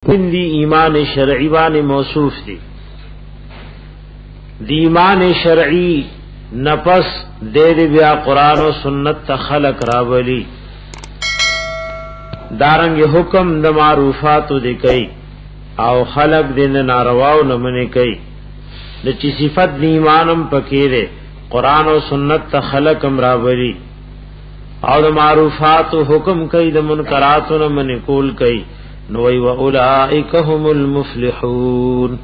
دی ایمان شرعی باندې موصوف دی. دی ایمان شرعی نفس دے بیا قرآن و سنت تا خلق راولی دارنگ حکم د معروفاتو دی کئی او خلق دین نارواو نمنے کئی د چی صفت دی ایمانم پکیرے قرآن و سنت تا خلقم راولی او د معروفاتو حکم کئی د منکراتو نمنے کول کئی نوی و اولائک هم المفلحون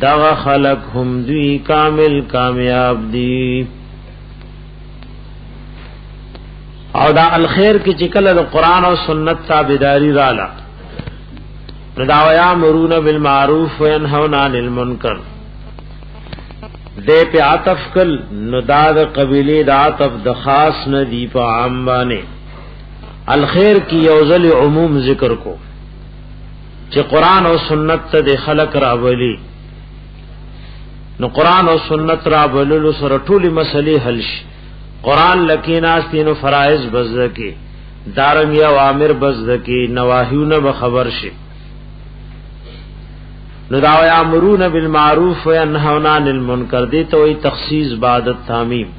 دغ خلق هم دوی کامل کامیاب دی. او دا الخیر کی چکل دا قرآن و سنت تابداری رالا نداو یامرون بالمعروف و ینهون عن المنکر دے پہ عطف کل نداد قبیلی دا عطف دا خاص ندی پا عام بانے الخیر کی یوزل عموم ذکر کو چی قرآن و سنت تا دے خلق راولی نو قرآن و سنت راوللو سر طولی مسئلی حلش قرآن لکیناستی نو فرائض بزدکی دارنگی اوامر بزدکی نواہیون بخبر شی نو داو یامرون بالمعروف و ینهون عن المنکر دیتا وی تخصیص بعد التامیم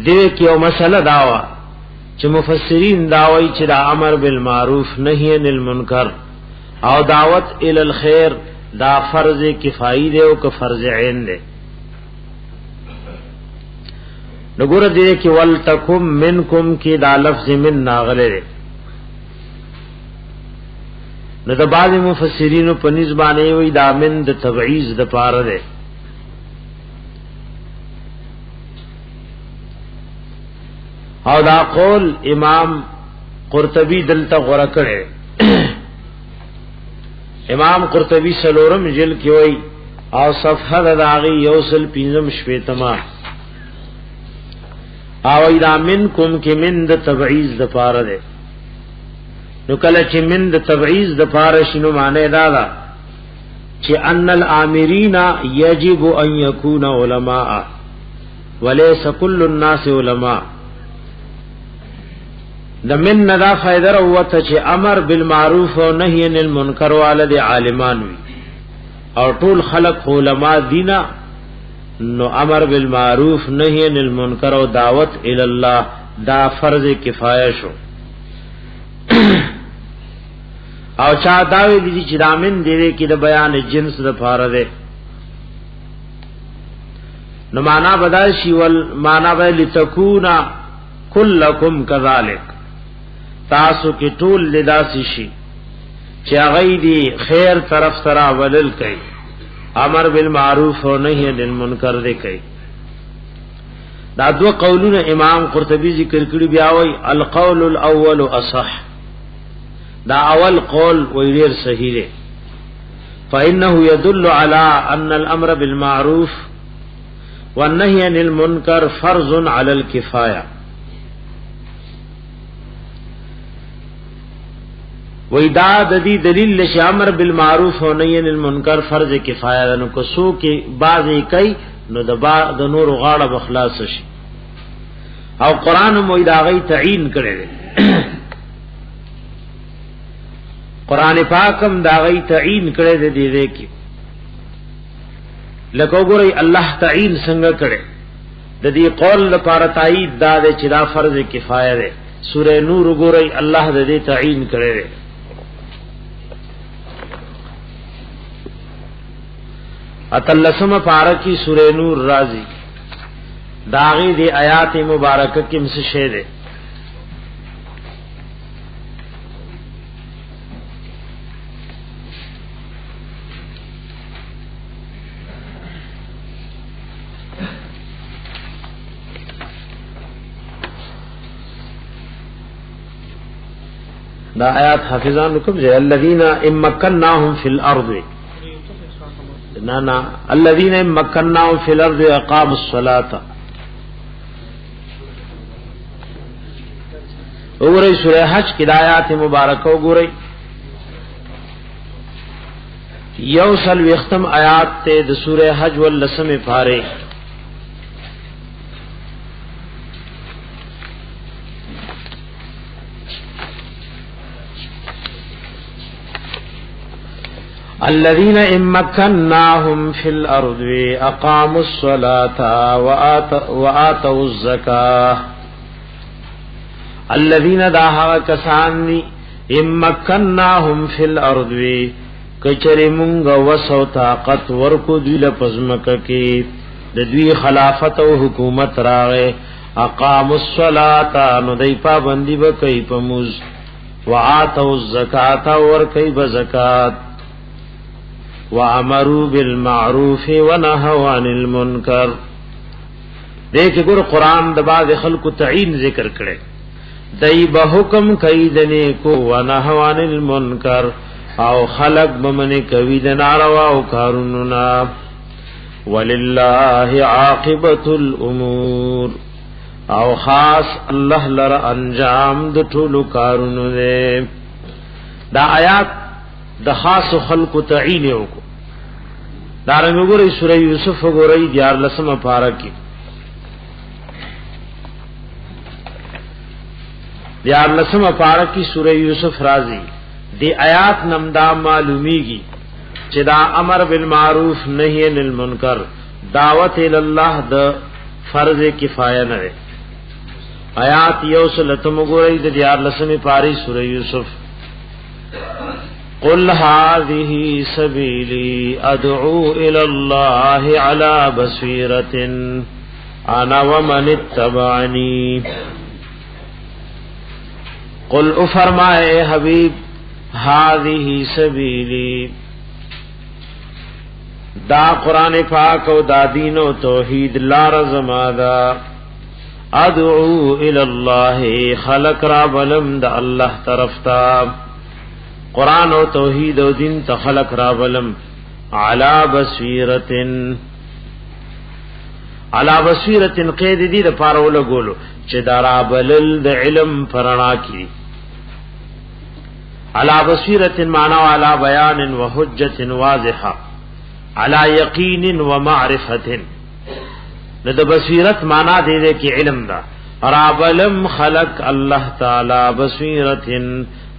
دیوے کی او مسئلہ داوا چی مفسرین داوی چی دا امر بالمعروف نہی عن المنکر او دعوت الی الخیر دا فرض کفائی دے او کہ فرض عین دے نگور دے کہ ولتکم منکم کی دا لفظ من ناغلے دے نو دا بعض مفسرین پا نزبانے وی دا من دا تبعیز دا پار دے او دا قول امام قرطبی دلتا غرکڑے امام قرطبی سلورم جل کی وئی او صفحہ داغی یوصل پینزم شویتما او ایدا منکم کی من دا تبعیز دا پار دے نو کل چی من دا تبعیز دا پار شنو مانے دادا چی ان الامرین یجب ان یکون علماء ولیس کل الناس علماء دا من ندا فائدہ روتا چی امر بالمعروف و نہی عن المنکر والد عالمان وی اور طول خلق علماء دینا نو امر بالمعروف نہی عن المنکر و دعوت الاللہ دا فرض کفایہ شو او چاہ داوی دی چی دا من دیوے کی دا بیان جنس دا پارا دے نو مانا بداشی والمانا بے لتکونا کلکم کذالک تاسو کی طول لداسی شی چی اغی دی خیر طرف سرا ولل کئی امر بالمعروف و نہی عن المنکر دے کئی دا دو قولون امام قرطبی ذکر کری بیاوی القول الاول اصح دا اول قول ویریر صحیح دے فإنه يدل على أن الأمر بالمعروف والنهي عن المنكر فرض على الكفاية ویدا ددی دلیل لشی امر بالمعروف و نهی عن المنکر فرض کفایہ نو کو سو کی بعض کئی نو د نور غاړه بخلاص شي او قران مو دا غي تعین کړي قران پاکم دا غي تعین کړي دې دې کی لکه وګورئ الله تعین څنګه کړي د دې قول لپاره تایید دا چې دا فرض کفایه ده سورہ نور وګورئ الله دې تعین کړي اتلسم پارکی سورہ نور رازی داغی دی آیات مبارکہ کی مسشے دے دا آیات حافظان لکم جے الذین امکناہم فی الارض نا الذين مكناهم في الارض اقاموا الصلاه وګورئ سورہ حج کی آیات مبارکہ وګورئ یوصل وختم آیات ته د سورہ حج ولسم پاره الذين امكنناهم في الارض اقاموا الصلاه واتوا الزكاه. الذين داها کسان امکنناهم فی الارض کچری مونږ وسو طاقت ورکو دی لپزمک کی د دوی خلافت او حکومت راغه اقاموا الصلاة نو دی پابندی وکي پموز واتوا الزکات ور کوي بزکات وامروا بالمعروف ونهوا عن المنکر. دیکھ ګور قران د بعض خلق تعین ذکر کړي دای به حکم کوي د نیکو ونهوا عن المنکر او خلق بمنه کوي د ناروا او کارونو. ولله عاقبۃ الامور او خاص الله لره انجام د ټولو کارونو نه. دا آیات د خاص خلق تعین یو کو دا رنګ ګورې سورې یوسف ګورې دیار لسمه پارا کې دیار لسمه پارا کې سورې یوسف راځي. دی آیات نمدا معلومیږي چې دا امر بالمعروف نهی عن المنکر دعوت ال الله د فرض کفایه نه. آیات یوسلتم ګورې د دیار لسمه پاری سورې یوسف. قل هذه سبيلي ادعو الى الله على بصيرة انا ومن اتبعني. قل فرمائے حبیب هذه سبيلي دا قرآن پاک او دا دین و توحید لار زمادا ادعو الى الله خلق را بلم دا اللہ طرف تا قرآن و توحید و دین تخلق رابلم علا بصیرتن قید دی دا پارو لگولو چه دا رابلل دا علم پرنا کی. علا بصیرتن معنی علا بیان و حجت واضحہ علا یقین و معرفتن. دا بصیرت معنی دے دے کی علم دا رابلم خلق اللہ تعالی بصیرتن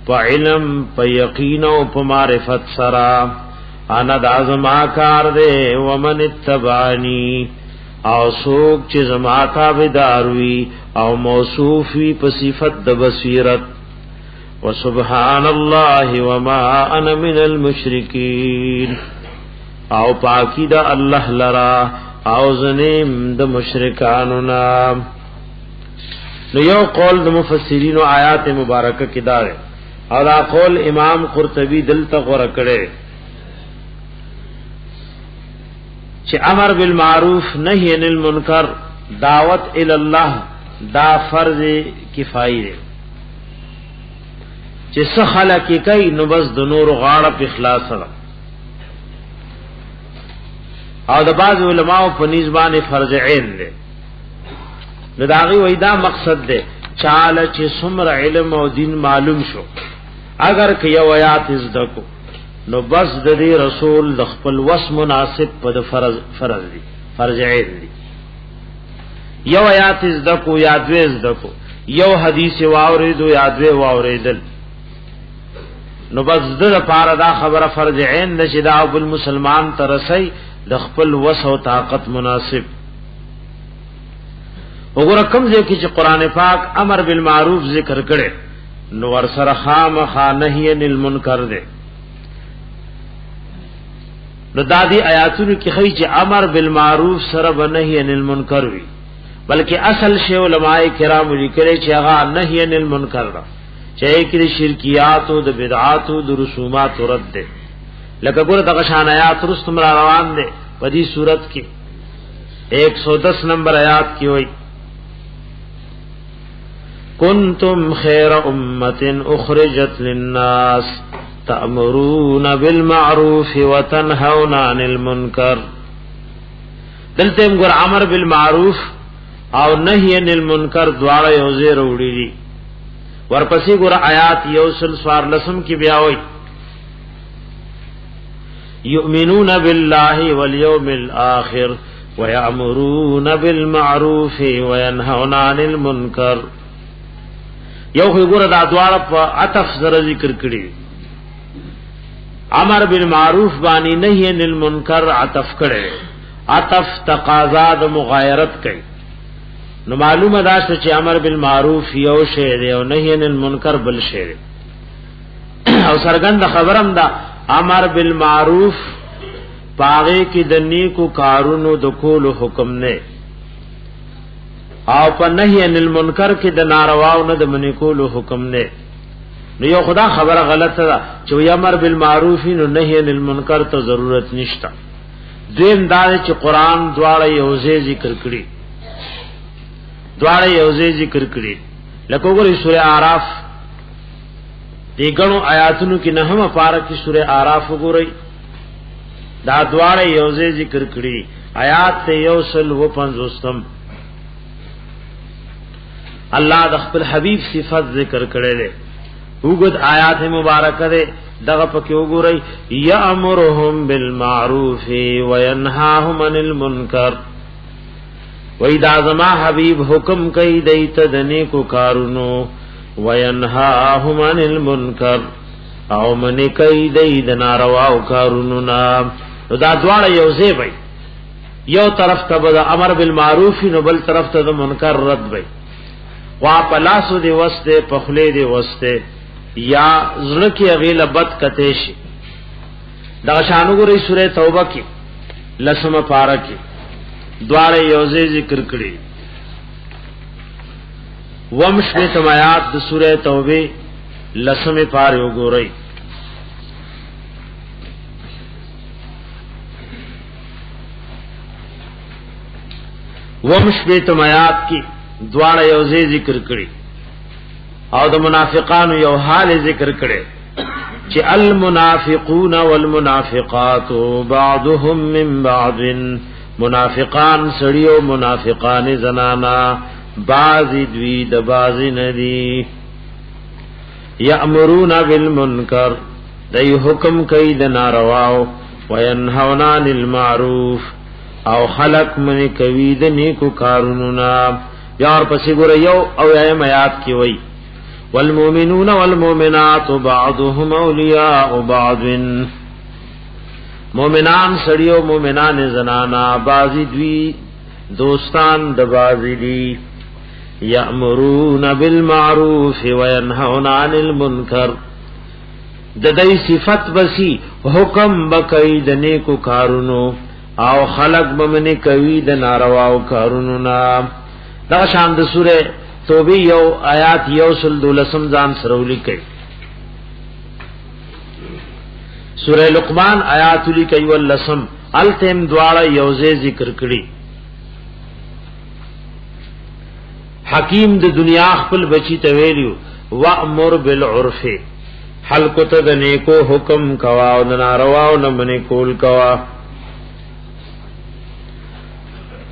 پا علم پا یقین و پا معرفت سرا انا دا زما کار دے ومن اتبعنی او سوک چی زما تابداروی او موصوفی پا صفت دا بصیرت. وسبحان اللہ وما انا من المشرکین او پاکی دا اللہ لرا او زنیم دا مشرکانونا. نو یو قول دا مفسرین و آیات مبارکہ کی دارے او دا قول امام قرطبی دلتا غور کرے چه امر بالمعروف نهی عن المنکر دعوت الاللہ دا فرض کفائی دے چه سخلا کی کئی نبز دنور غاڑا پی اخلاص را او دا بعض علماء پا نیزبان فرض عین دے نداغی ویدہ مقصد دے چالا چه سمر علم و دین معلوم شو اگر که یو آیات ازدکو نو بس د دې رسول د خپل وس مناسب په فرض دی فرض عین دی. یو آیات ازدکو یادوی ازدکو یو حدیث واوریدو یادوی واوریدل نو بس د لپاره دا خبره فرض عین ده چې دا ابو المسلمان ترسي د خپل وس او طاقت مناسب. وګوره کوم ځای کې چې قران پاک امر بالمعروف ذکر کړي نو ور سره خامخا نهی عن المنکر ده. نو دادی آیاتونو کې خی چې امر بالمعروف سره بنهی عن المنکر وی بلکې اصل شی علماء کرام لیکلي چې هغه نهی عن المنکر ده چې کې شرکیات او د بدعات او د رسومات رد ده. لکه ګوره دغه شان آیات رستم را روان ده په دې صورت کې 110 نمبر آیات کې وایي کنتم خیر امة اخرجت للناس تأمرون بالمعروف وتنهون عن المنکر. دلته موږ امر بالمعروف او نهی عن المنکر دواړه یو ځای وروړي دي. ورپسې ګور آیات یوسل سوار لسم کې بیا وایي یؤمنون بالله والیوم الآخر ويأمرون بالمعروف وينهون عن المنکر. یو خو ګور دا دواړه په عطف سره ذکر کړي امر بالمعروف بانی نهی عن المنکر عطف کړي، عطف تقاضا د مغایرت کوي. نو معلومه ده چې امر بالمعروف یو شی دی او نهی عن المنکر بل شی دی. او سرګند خبرم ده امر بالمعروف پاغه کې د نیکو کارونو د کولو حکم نه، او په نهی عن المنکر کې د نارواو نه د منی کولو حکم نه. نو یو خدا خبره غلطه ده چې امر بالمعروف نو نهی عن المنکر ته ضرورت نشته. دین دا چې قران دواړه یوځای ذکر کړي، دواړه یوځای ذکر کړي. لکه وګورئ سورہ اعراف دیګنو آیاتونو کې نهمه پاره کې سورہ اعراف وګورئ، دا دواړه یوځای ذکر کړي. آیات ته یوصل و 50 الله د خپل حبیب صفات ذکر کړي دي. وګد آیات مبارکه ده دغه پکې وګورئ، یامرهم بالمعروف وینهاهم عن المنکر. وای دا زما حبیب حکم کوي دیت د نیکو کارونو، وینهاهم عن المنکر او منی کوي د نارواو کارونو نا. نو دا دواړه یو ځای وي، یو طرف ته د امر بالمعروف نو بل طرف ته د منکر رد وي. وا پلاسو دی وسته پخله دی وسته یا زړه کې غیله بد کته شي. دا شانګوري سورې توبه کې لسمه پارا کې دواړه یوځای ذکر کړي. ومشمه تمات د سورې توبه لسمه پاره وګورئ. ومشمه تمات کې دواړه یوځای ذکر کړي او د منافقانو یو حال ذکر کړي چې المنافقون والمنافقات بعضهم من بعض. منافقان سړي او منافقان زنانا بعضی دوی د بعضی ندی. یامرون بالمنکر دای حکم کوي د نارواو، وینهون عن المعروف او خلق من کوي د نیکو کارونو نا. یار پسې ګور یو او ایم آیات کی وای والمؤمنون والمؤمنات بعضهم اولیاء بعض. مومنان سړي او مومنان زنانا بعضی دوی دوستان د بعضی دی. یامرون بالمعروف وینهون عن المنکر د دې صفت بسی حکم بکای د نیکو کارونو او خلق بمنه کوي د نارواو کارونو نا. دا شان د سوره توبه یو آیات یوصل دولسم ځان سرولي کوي. سوره لقمان آیات لیکي ولسم التم دواړه یوځای ذکر کړي. حکیم د دنیا خپل بچی ته ویلو وامر بالعرف، حلق ته د نیکو حکم کوا او د نارواو نه منې کول کوا.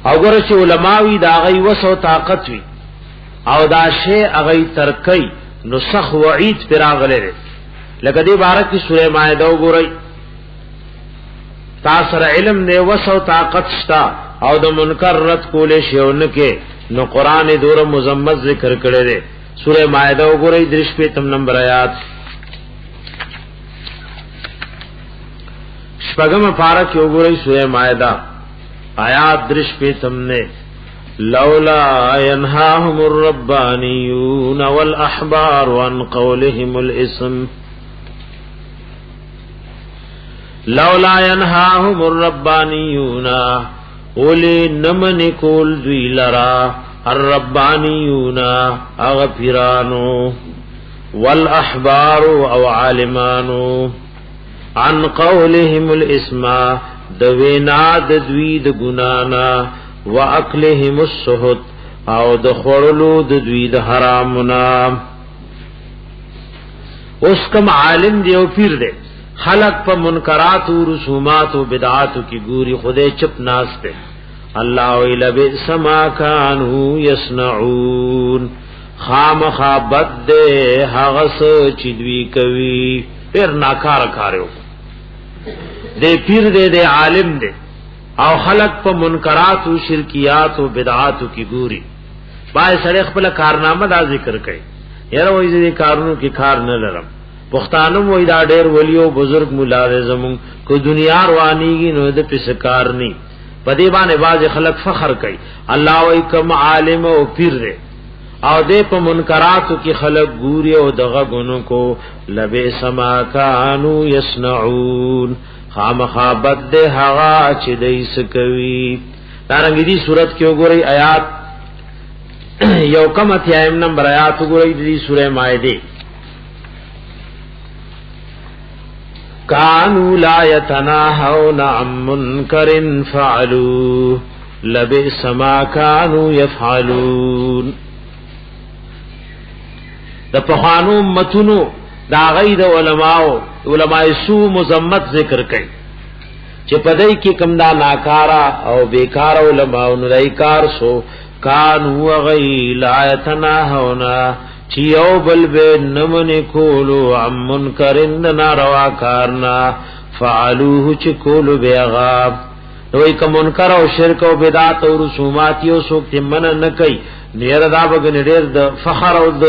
او ګره چې علماوی دا غي وسو طاقت وی او دا شی اغه ترکی نو سخ وعید پراغله. لکه دې بارک کی سوره مائده وګورئ، تاسو علم نه وسو طاقت شتا او د منکر رد کولې شیونه کې نو قران دور مزمت ذکر کړي دي. سوره مائده وګورئ 3 نمبر آیات. شپږم پارا کې وګورئ سوره مائده آیات 3 نے لولا ينهاهم الربانيون والاحبار عن قولهم الاسم. لولا ينهاهم الربانيون اولی نمن کول دوی لرا الربانیون اغفرانو والاحبار او عالمانو عن قولهم الاسم دوینا د دوی د ګنانا واکلهم السحت او د خورلو د دوی د حرامنا. اوس کوم عالم دی او پیر دی خلق په منکرات او رسومات او بدعات کی ګوري خدای چپ ناشته. الله الا بسما كانوا يصنعون خامخابت هغه چې دوی کوي پیر ناکار کارو دی پیر دی عالم دی او خلق په منکرات او شرکیات او بدعات کی ګوري بای سره خپل کارنامه دا ذکر کوي یره وې دې کارونو کې کار نه لرم پښتانه وې دا ډېر ولیو بزرگ مولا زمون کو دنیا روانيږي نو د پسکار ني پدې باندې باز خلق فخر کوي الله وې کوم عالم او پیر دې او دې په منکراتو کې خلق ګوري او دغه غونو کو لبه سما کانو یصنعون خامخابت دې هغه چې دې سکوي دارنګ دې صورت کې وګورئ آیات یو کم اتیایم نمبر آیات وګورئ دې سورہ مائده کانوا لا يتناهون عن منکر فعلوا لبئس ما كانوا يفعلون د پخوانو متونو دا غید علماء سو مذمت ذکر کړي چې پدای کې کم دا ناکارا او بیکار علماء نو کار سو کانوا غی لا يتناهون چیو بل به نمن کولو عن منکرن ناروا کارنا فعلوه چ کولو بیغاب دوی کوم منکر او شرک او بدعت او رسومات یو سوک تمن نه کوي نیر دا بغن ډیر د فخر او د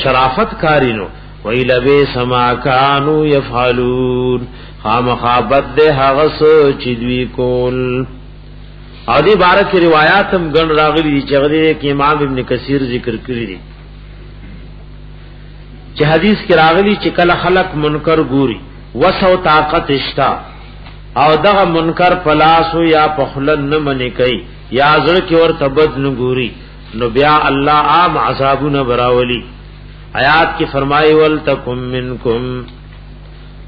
شرافت کارینو ویل به سما کانوا يفعلون خامخابت ده هغه چې دوی کول او دې بارک روایت هم ګڼ راغلي چې هغه کې امام ابن کثیر ذکر کړی دي چې حدیث کې راغلی چې کله خلق منکر ګوري وسو طاقت اشتا او دغه منکر پلاسو یا پخلن نه منی کوي یا زړه کې ور تبد نه ګوري نو بیا الله عام عذابونه براولي آیات کې فرمایي ول تکم منکم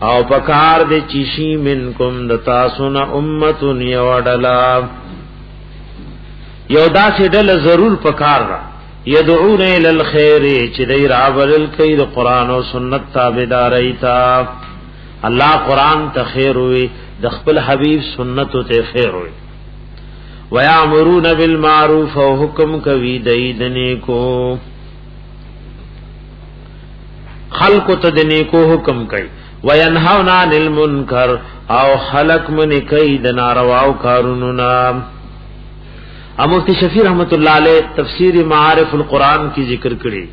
او پکار دې چیشی منکم دتا سن امتون یوډلا یودا چې دل ضرور پکار را یدعون الی الخير چې دای راول کوي د قران او سنت تابعداري تا الله قران ته خیر وي د خپل حبیب سنت ته خیر وي ويامرون بالمعروف او حکم کوي دایدنه کو خلق ته دنه کو حکم کوي وینهون عن المنکر او خلق من کوي د ناروا او کارونو نام مفتی شفیع رحمت اللہ علیہ تفسیر معارف القرآن کی ذکر کړي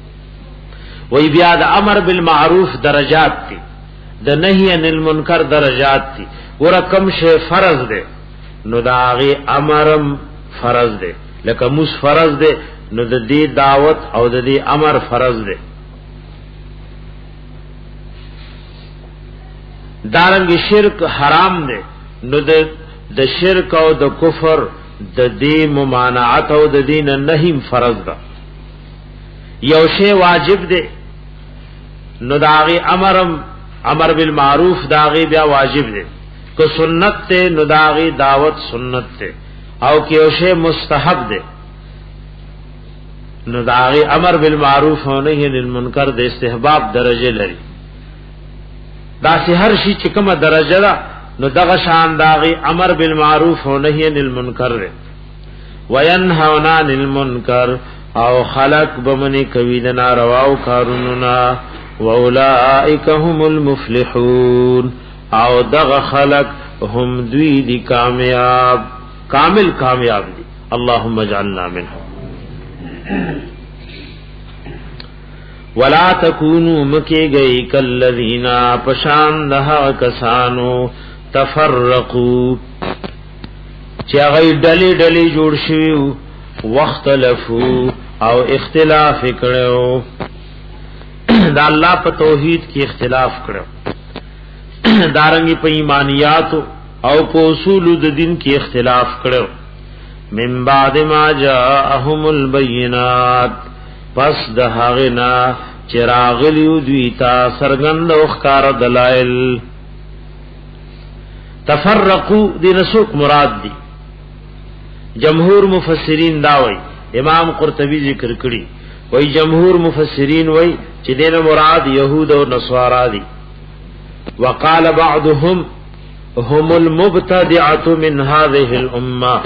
وی بیا د امر بالمعروف درجات دي د نهی عن المنکر درجات دي ورکم شی فرض ده نو داغي امرم فرض ده لکه مس فرض ده نو د دې دعوت او د دې امر فرض ده دارنګ شرک حرام ده نو د شرک او د کفر د دې ممانعت او د دین نهیم فرض ده یو شی واجب ده نو داغي امر بالمعروف داغي بیا واجب ده کو سنت ته نو داغي دعوت سنت ته او کې یو شی مستحب ده نو داغي امر بالمعروف او نهی عن المنکر د استحباب درجه لري دا سه هر شي چې کومه درجه ده نو دغه شان داغي امر بالمعروف او نهی عن المنکر وینهون عن المنکر او خلق بمنی کوي د ناروا او کارونو واولائک هم المفلحون او دغه خلق هم دوی دي کامیاب کامل کامیاب دي اللهم اجعلنا منهم ولا تکونوا مکی گئی کالذین پشان دها کسانو تفرقوا چې هغه ډلې ډلې جوړ شوی واختلفو او اختلاف کړو دا الله په توحید کې اختلاف کړو دارنګي په ایمانیات او په اصول د دین کې اختلاف کړو من بعد ما جاءهم البينات پس د هغه نا چراغلیو دوی تا سرګند او ښکار دلائل تفرقوا دي رسوک مراد دي جمهور مفسرین دا وای امام قرطبی ذکر کړي وای جمهور مفسرین وای چې دینه مراد يهود او نصارا دي وقال بعضهم هم المبتدعه من هذه الامه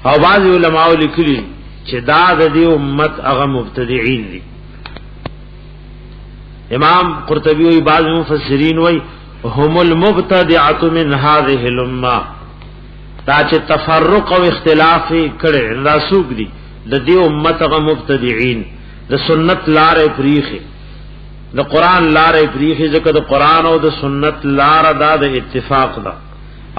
او بعض علماء لیکلي چې دا د دې امت هغه مبتدعين دي امام قرطبی وای بعض مفسرین وای هم المبتدعه من هذه الامه دا چې تفرق او اختلاف کړي راسوک دي د دې امت هغه مبتدعين د سنت لارې پریخي د قران لارې پریخي ځکه د قران او د سنت لار دا د اتفاق ده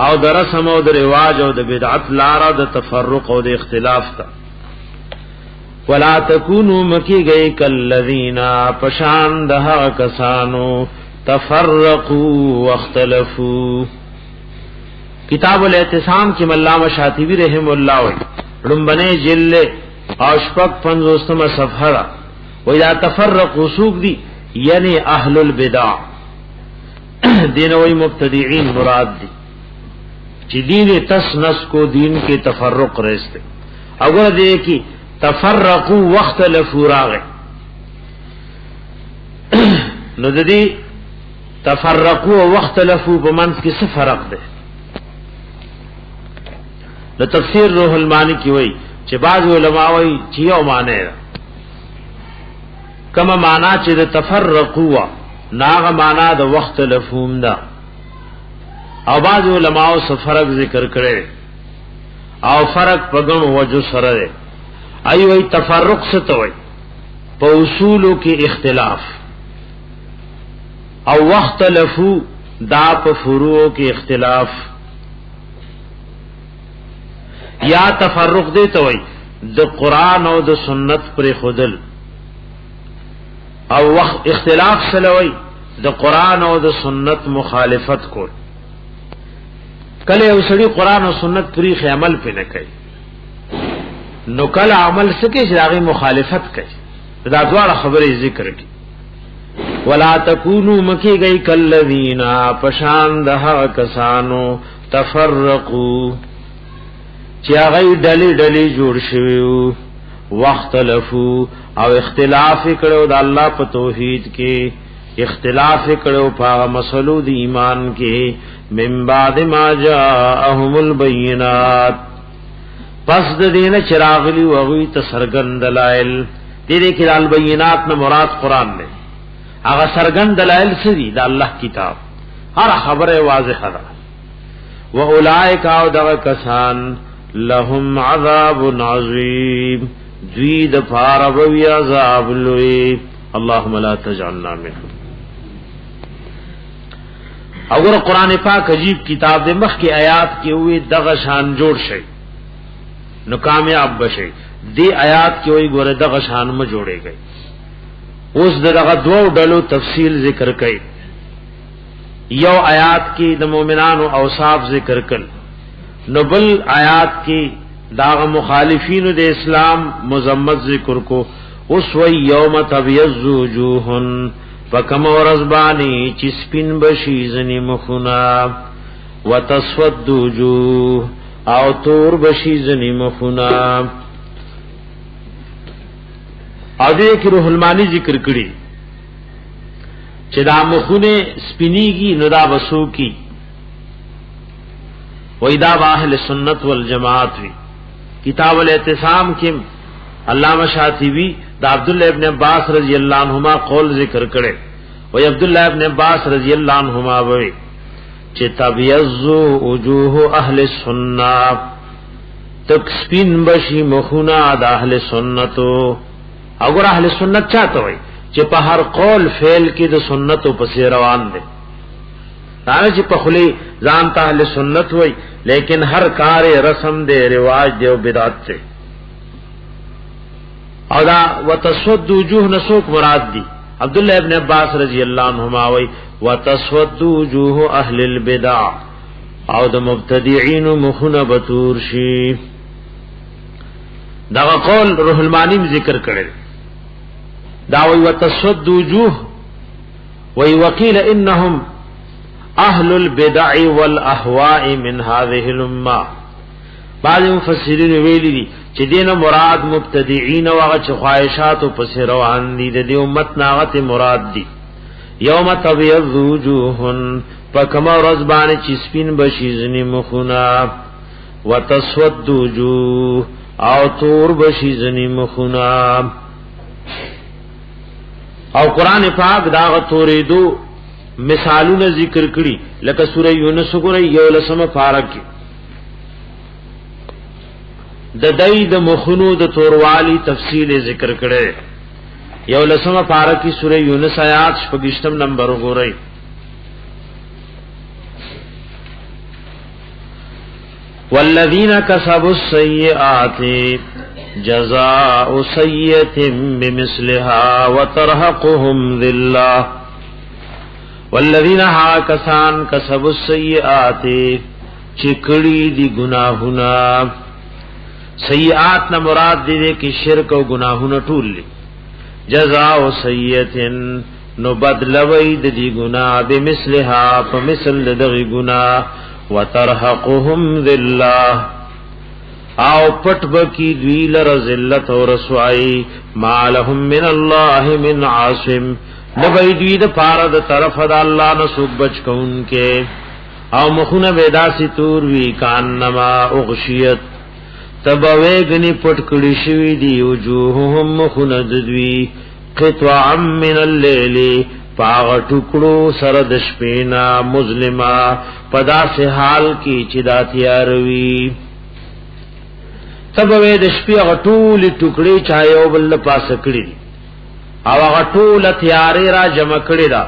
او د رسم او د رواج او د بدعت لار د تفرق او د اختلاف ده ولا تکونوا مکی گئی کالذین پشان دها کسانو تفرقوا واختلفوا کتاب الاعتصام کی علامہ شاطبی رحم اللہ رمبنے جل اشفق 50 صفحہ وإذا تفرقوا سوق دی یعنی اهل البدع دین وی مبتدعين مراد دی چې دین تس نس کو دین کې تفرق رسته اگر دې کی تفرقوا واختلفوا راغه نو دې تفرقوا واختلفوا په منځ کې څه فرق ده د تفسیر روح المانی کی وای چې بعض علما وای چې یو معنی ده کما معنا چې د تفرقوا ناغه معنا د وخت لفوم ده او بعض علماء سره فرق ذکر کړي او فرق پګن وجو سره ده ایوي تفرق څه ته وای په اصولو کې اختلاف او وخت لفو دا په فروع کې اختلاف یا تفرق دې ته وای د قران او د سنت پر خودل او وخت اختلاف سلوي د قران او د سنت مخالفت کول کله یو سړي قران او سنت پری عمل پې نه کوي نو کله عمل سکه چې هغه مخالفت کوي دا ډول خبره ذکر کی ولا تکونوا مکی گئی کالذین پشان دها کسانو تفرقوا چې هغه ډلې جوړ شویو واختلفو او اختلاف کړو د الله په توحید کې اختلاف کړو په مسلو د ایمان کې من بعد ما جاءهم البينات پس د دینه چراغلی او غوی ته سرګند دلائل دې کې البينات نه مراد قران نه هغه سرګند دلائل سړي د الله کتاب هر خبره واضحه ده واولائک او دغه کسان لهم عذاب عظیم دوی د فاربوی عذاب لوی اللهم لا تجعلنا منهم اور قران پاک عجیب کتاب د مخ کی آیات کې وې دغه شان جوړ شي نو کامیاب بشي دی آیات کې وې ګوره دغه شان م جوړې گئی اوس دغه دوه ډلو تفصیل ذکر کړي یو آیات کې د مؤمنانو اوصاف ذکر کړي نو بل آیات کې داغ مخالفین د اسلام مذمت ذکر کو اس و یوم تبیض وجوهن فکم ورزبانی چې سپین بشي زنی مخنا وتسود وجوه او تور بشي زنی مخنا او دې کې روح المانی ذکر کړي چې دا مخونه سپینیږي نو دا وسو کی وېدا اهل سنت والجماعت وی کتاب الاعتصام کې علامہ شاطبی دا عبد الله ابن عباس رضی اللہ عنہما قول ذکر کړي او عبد الله ابن عباس رضی اللہ عنہما وی چې تبیض وجوه اهل السنه تک سپین بشي مخونه د اهل سنتو اگر اهل سنت چاته وي چې په هر قول فعل کې د سنتو پسې روان دي دا چې په خلی ځان ته اهل سنت وي لیکن ہر کار رسم دے رواج دے و بدعت سے او دا وتسود وجوه نسوک مراد دی عبداللہ ابن عباس رضی اللہ عنہما وی وتسود وجوه اہل البدع او دا مبتدعین مخون بطور شی دا قول روح المانی ذکر کرے دا وی وتسود وجوه وی وقیل انہم اهل البدع والاهواء من هذه الامه بعض مفسرین ویلي دي چې دینه مراد مبتدعين او هغه خواهشات او پس روان دي د امت ناغت مراد دي یوم تبیض وجوه فکما رزبان چې سپین بشي زنی مخنا وتسود وجوه او تور بشي زنی مخنا او قران پاک دا تورې دو مثالونه ذکر کړي لکه سوره یونس وګورئ یو لسمه پارک د دای د مخونو د توروالی تفصیل ذکر کړي یو لسمه پارہ کی سورہ یونس آیات 25 نمبر وګورئ. والذین کسبوا السیئات جزاء سیئۃ بمثلها وترهقهم ذلہ. والذین کسان کسبوا السیئات چکړي دی گناهونه. سیئات نہ مراد دې کې شرک او گناهونه ټول دي. جزاء سیئۃ نو بدلوي د دې گناه بمثلها فمثل دغه گناه وترهقهم ذلہ او پټبکی دوی لر ذلت او رسوائی ما لهم من الله من عاصم نبی دوی د پاره د طرف د الله نه سوک بچ کون کې او مخونه ودا سی تور وی کانما اغشیت تبوی گنی پټ کړي شوی دی وجوههم مخونه دوی قطعا من الليل پاغ ټکړو سره د شپینا مظلمه پدا سے حال کی چدا تیاروی تبوی د شپې غټول ټکړي چایو بل پاس کړي او غټول تیارې را جمع کړي دا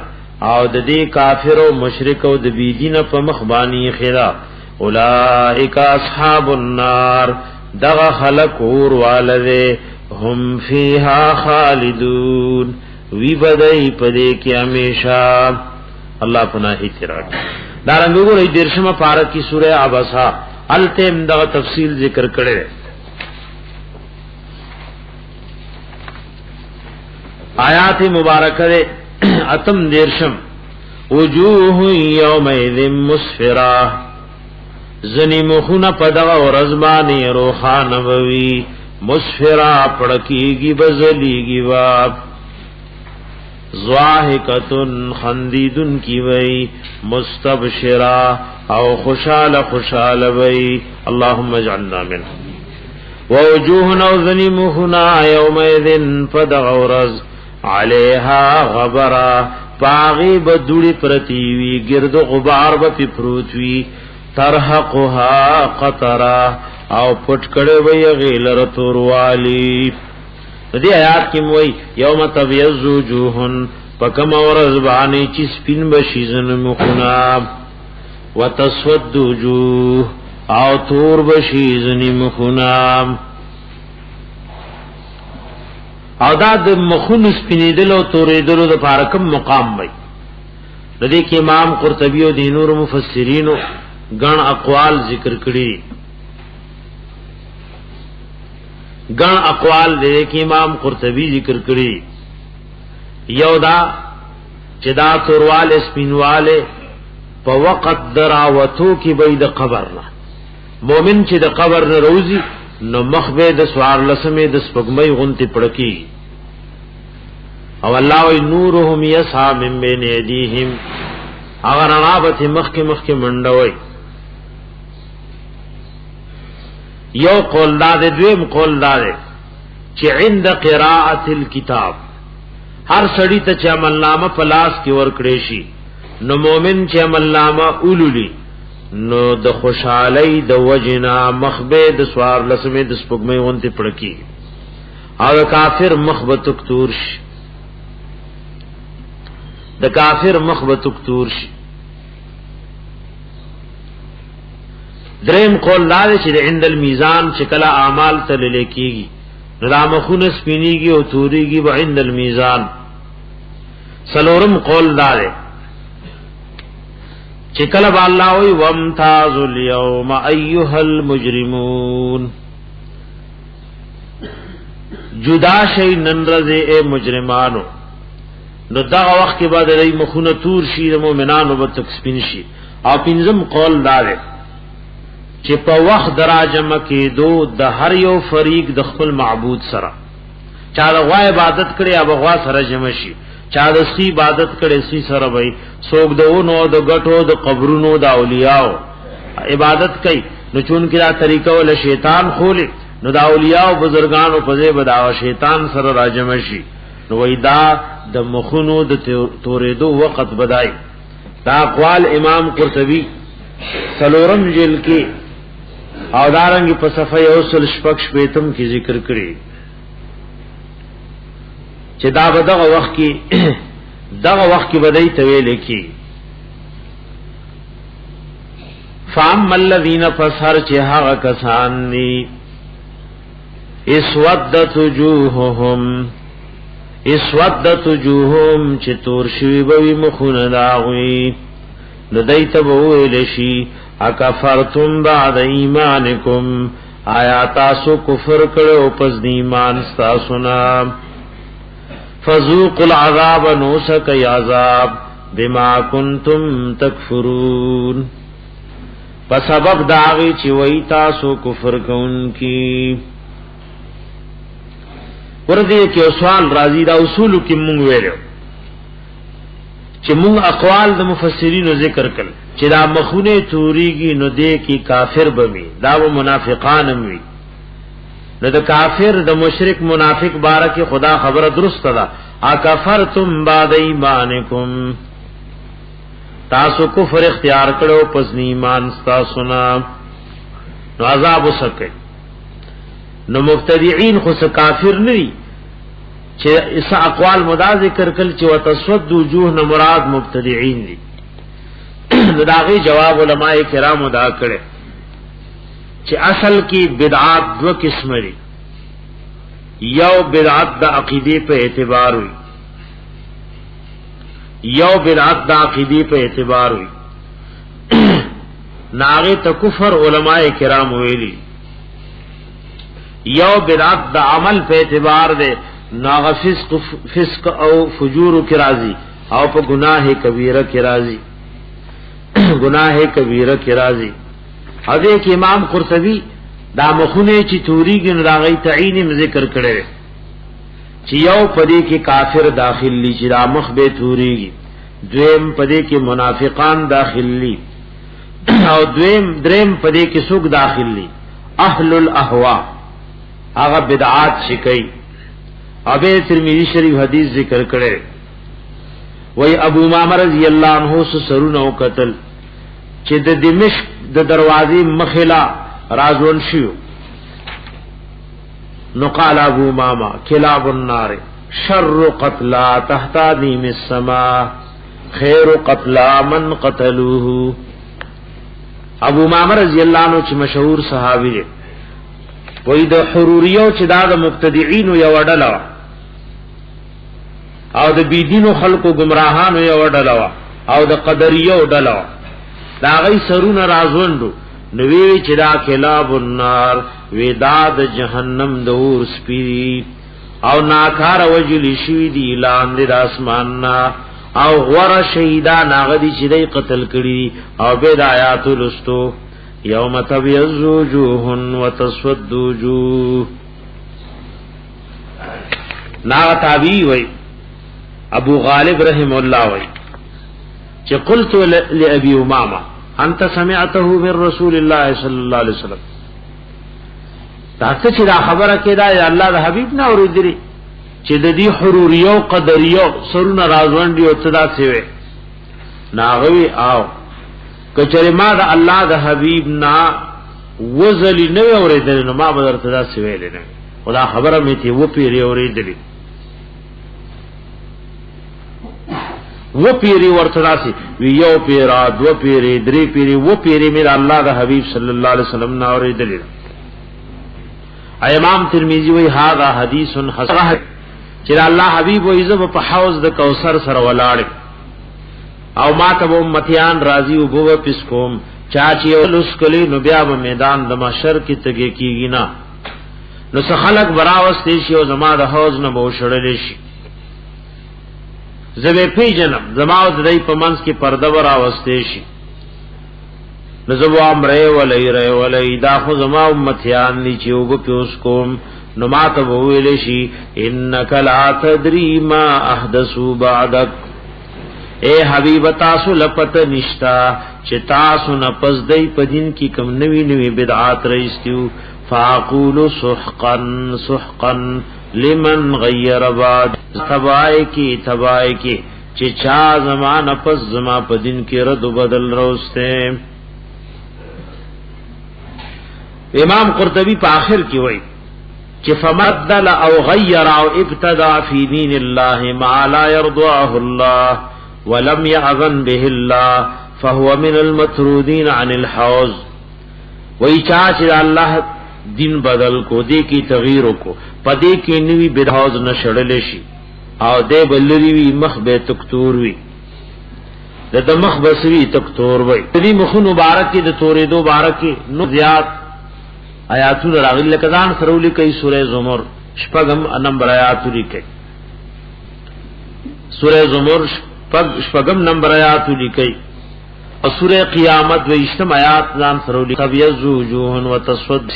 او د دې کافر او مشرک او د بيدین په مخبانی خیرا اولئک اصحاب النار دغه خلق اور والده هم فیها خالدون وی بدای پدې کې همیشه. الله پناه تیرا دارنګ وګورئ درشمه پارہ کی سورہ عبسہ التم دغه تفصیل ذکر کړي. آیات مبارکہ اتم دیرشم وجوه یومئذ مسفرہ زنی مخونه پدغه ورزبانی روحان ووی مسفرہ پڑکیگی بزلیگی واب ضاحکتن خندیدن کی وی مستبشرہ او خوشال خوشال وی اللهم اجعلنا منه. ووجوه نوزنی مخنا یومئذ پدغورز علیہا غبرا پاغی بدوڑی پرتیوی گرد غبار با پی پروتوی ترحقها قطرا او پٹکڑے وی غیلر توروالی. دی آیات کی موئی یوم تبیز وجوہن پکم ورزبانی چی سپین بشیزن مخنا وتسود وجوہ او تور بشیزن مخنا او دا د مخون سپینیدل او توریدل د فارکم مقام وای. د دې کې امام قرطبی او د نور مفسرین غن اقوال ذکر کړي. غن اقوال دې کې امام قرطبی ذکر کړي. یو دا چې دا توروال سپینواله په وخت دراوتو کې به د قبر نه مومن چې د قبر نه روزي نو مخبه د سوار لسمه د سپګمې غونتی پړکی او الله وی نورهم یسا من بین ایدیهم اگر رابط مخک منډوي. یو قول داده دویم قول داده چې عند قراءه الكتاب هر سړی ته چې عمل نامه پلاس کې ور کړی شي نو مومن چې عمل نامه اولولي نو د خوشحالی د وجنا مخبه د سوار لسمه د سپګمې وونته پړکی او کافر مخبتک تورش د کافر مخبتک تورش. دریم قول دار چې عند المیزان چې کلا اعمال تل لیکيږي رامخون سپینیږي او توریږي به عند المیزان. سلورم قول دار چې کله الله وی وامتاز اليوم ايها المجرمون جدا شي ننرزه اے مجرمانو نو دا وخت کې بعد دای مخونه تور شي د مؤمنانو به تکسپین شي. او پنځم قول دار چې په وخت دراجم کې دو د هر یو فریق د خپل معبود سره چا د غوا عبادت کړي او غوا سره جمع شي چا د سی عبادت کړي سی سره وای سوګ دونو د غټو د قبرونو د اولیاء عبادت کوي نو چون کې دا طریقه ول شیطان خولې نو د اولیاء او بزرګانو په ځای بدا شیطان سره راجم شي نو وای دا د مخونو د توریدو وخت بدای. دا اقوال امام قرطبی سلورم جل کې او دارنګ په صفحه اوسل شپږ شپیتم کې ذکر کړی. چې دا به دغه وخت کې دغه وخت کې بدای ته ویل کی فام الذین فسر چې هغه کسان دي اسودت وجوههم چې تور شوی به مخونه داوي ندیت بویل شي اکفرتم بعد ایمانکم آیا تاسو کفر کړو پس د ایمان تاسو نه فذوقوا العذاب نوسک عذاب بما کنتم تکفرون په سبب داغي چې وای تاسو کفر کوونکی ورته کې سوال راځي دا اصول کې مونږ ویلو چې مونږ اقوال د مفسرینو ذکر کړل چې دا مخونه توریږي نو دې کې کافر بمي دا و منافقان وي نو د کافر د مشرک منافق بارکه خدا خبره درست ده اکفرتم بعد ایمانکم تاسو کفر اختیار کړو پس ایمان تاسو نه نو عذاب وسکه نو مبتدعين خو کافر نه دي چې اس اقوال مدا ذکر کړل چې وتسود وجوه نه مراد مبتدعين دي داغي جواب علماء کرام ادا کړي چې اصل کې بدعات دو قسم دي یو بدعت د عقیده په اعتبار وي یو بدعت د عقیده په اعتبار وي ناغه ته کفر علماء کرام ویلي یو بدعت د عمل په اعتبار ده ناغه فسق او فجور کی راضی او په گناہ کبیره کی راضی گناہ کبیره کی راضی حضرت امام قرطبی دا مخونه چې توریږي نو راغی تعین ذکر کړي چې یو پدې کې کافر داخلي چې را مخ به توریږي دویم پدې کې منافقان داخلي او دریم پدې کې سوق داخلي اهل الاهواء هغه بدعات شکی ابے ترمذی شریف حدیث ذکر کړي وای ابو امامه رضی الله عنه سرونو قتل چې د دمشق د دروازې مخلا رازون شیو نو قال ابو امامه کلاب النار شر قتلا تحت دیم السماء خیر قتلا من قتلوه ابو امامه رضی الله عنه چې مشهور صحابي دی وای د حروریو چې دا د مبتدعين یو ډله او د بيدینو خلقو گمراهانو یو ډله او د قدریو ډله دا غي سرونه رازوندو نوی چې دا کلاب النار وداد جهنم د اور سپری او ناکار وجلی شوی دی اعلان د اسمان نا او غور شهیدان غدي چې دی قتل کړي او به د آیات لستو یوم تبیض وجوه وتسود وجوه نا تابعی وای ابو غالب رحم الله وای چې قلت لابي امامه انت سمعته من رسول الله صلی الله علیه وسلم تاسو چې دا خبره کېدا یا الله د حبیب نه اوریدلی چې د دې حروریو قدریو سرونه رازوندي او صدا سیوي ناغوي او کچره ما د الله د حبیب نا وزلی نه اوریدل نو ما بدر صدا سیوي نه خدا خبره مې ته و پیری اوریدلی و پیری ورته راسي وی یو پیرا دو پیری درې پیری و پیری مې الله د حبیب صلی الله علیه وسلم نا اوریدل امام ترمذی وی هاذا حدیث حسن چې الله حبیب وی زب په حوض د کوثر سره ولاړ او ما ته امتیان راضی او بو پس کوم چا چې ولس کلی نو بیا په میدان د محشر کې تګي کیږي نه نو څه خلق براوستې شي او زما د حوض نه بو شړلې شي زبې پی جنم زما د دې په منځ کې پرده براوستې شي نزو امره ولای دا خو زما امتیان دي چې وب پیوس کوم نو ما ته ویل شي انک لا تدری ما احدثوا بعدک اے حبیب تاسو لپت نشتا چې تاسو نه پس دی په دین کې کم نوی نوی بدعات رئیستیو فاقول سحقا لمن غیر بعد تبای کی چې چا زمانه پس زما په دین کې رد بدل روسته امام قرطبی په آخر کې وایي چې فمدل او غیر او ابتدع فی دین الله ما لا يرضاه الله ولم يأذن به الله فهو من المطرودين عن الحوض. وی چاچ الله دین بدل کو دې کی تغییر کو پدې کې نوی بدحوز نشړل شي او دې بلری وی مخ به تکتور وی د مخ بسوی تکتور وی دې مخ مبارک د تورې دو مبارک نو زیات آیاتونه راغلي لکه ځان سرولي کوي سوره زمر شپږم نمبر آیات لیکي سوره زمر شپږم نمبر آیات لیکي او سوره قیامت و اشتم آیات ځان سرولي تبيزو وجوهن وتسود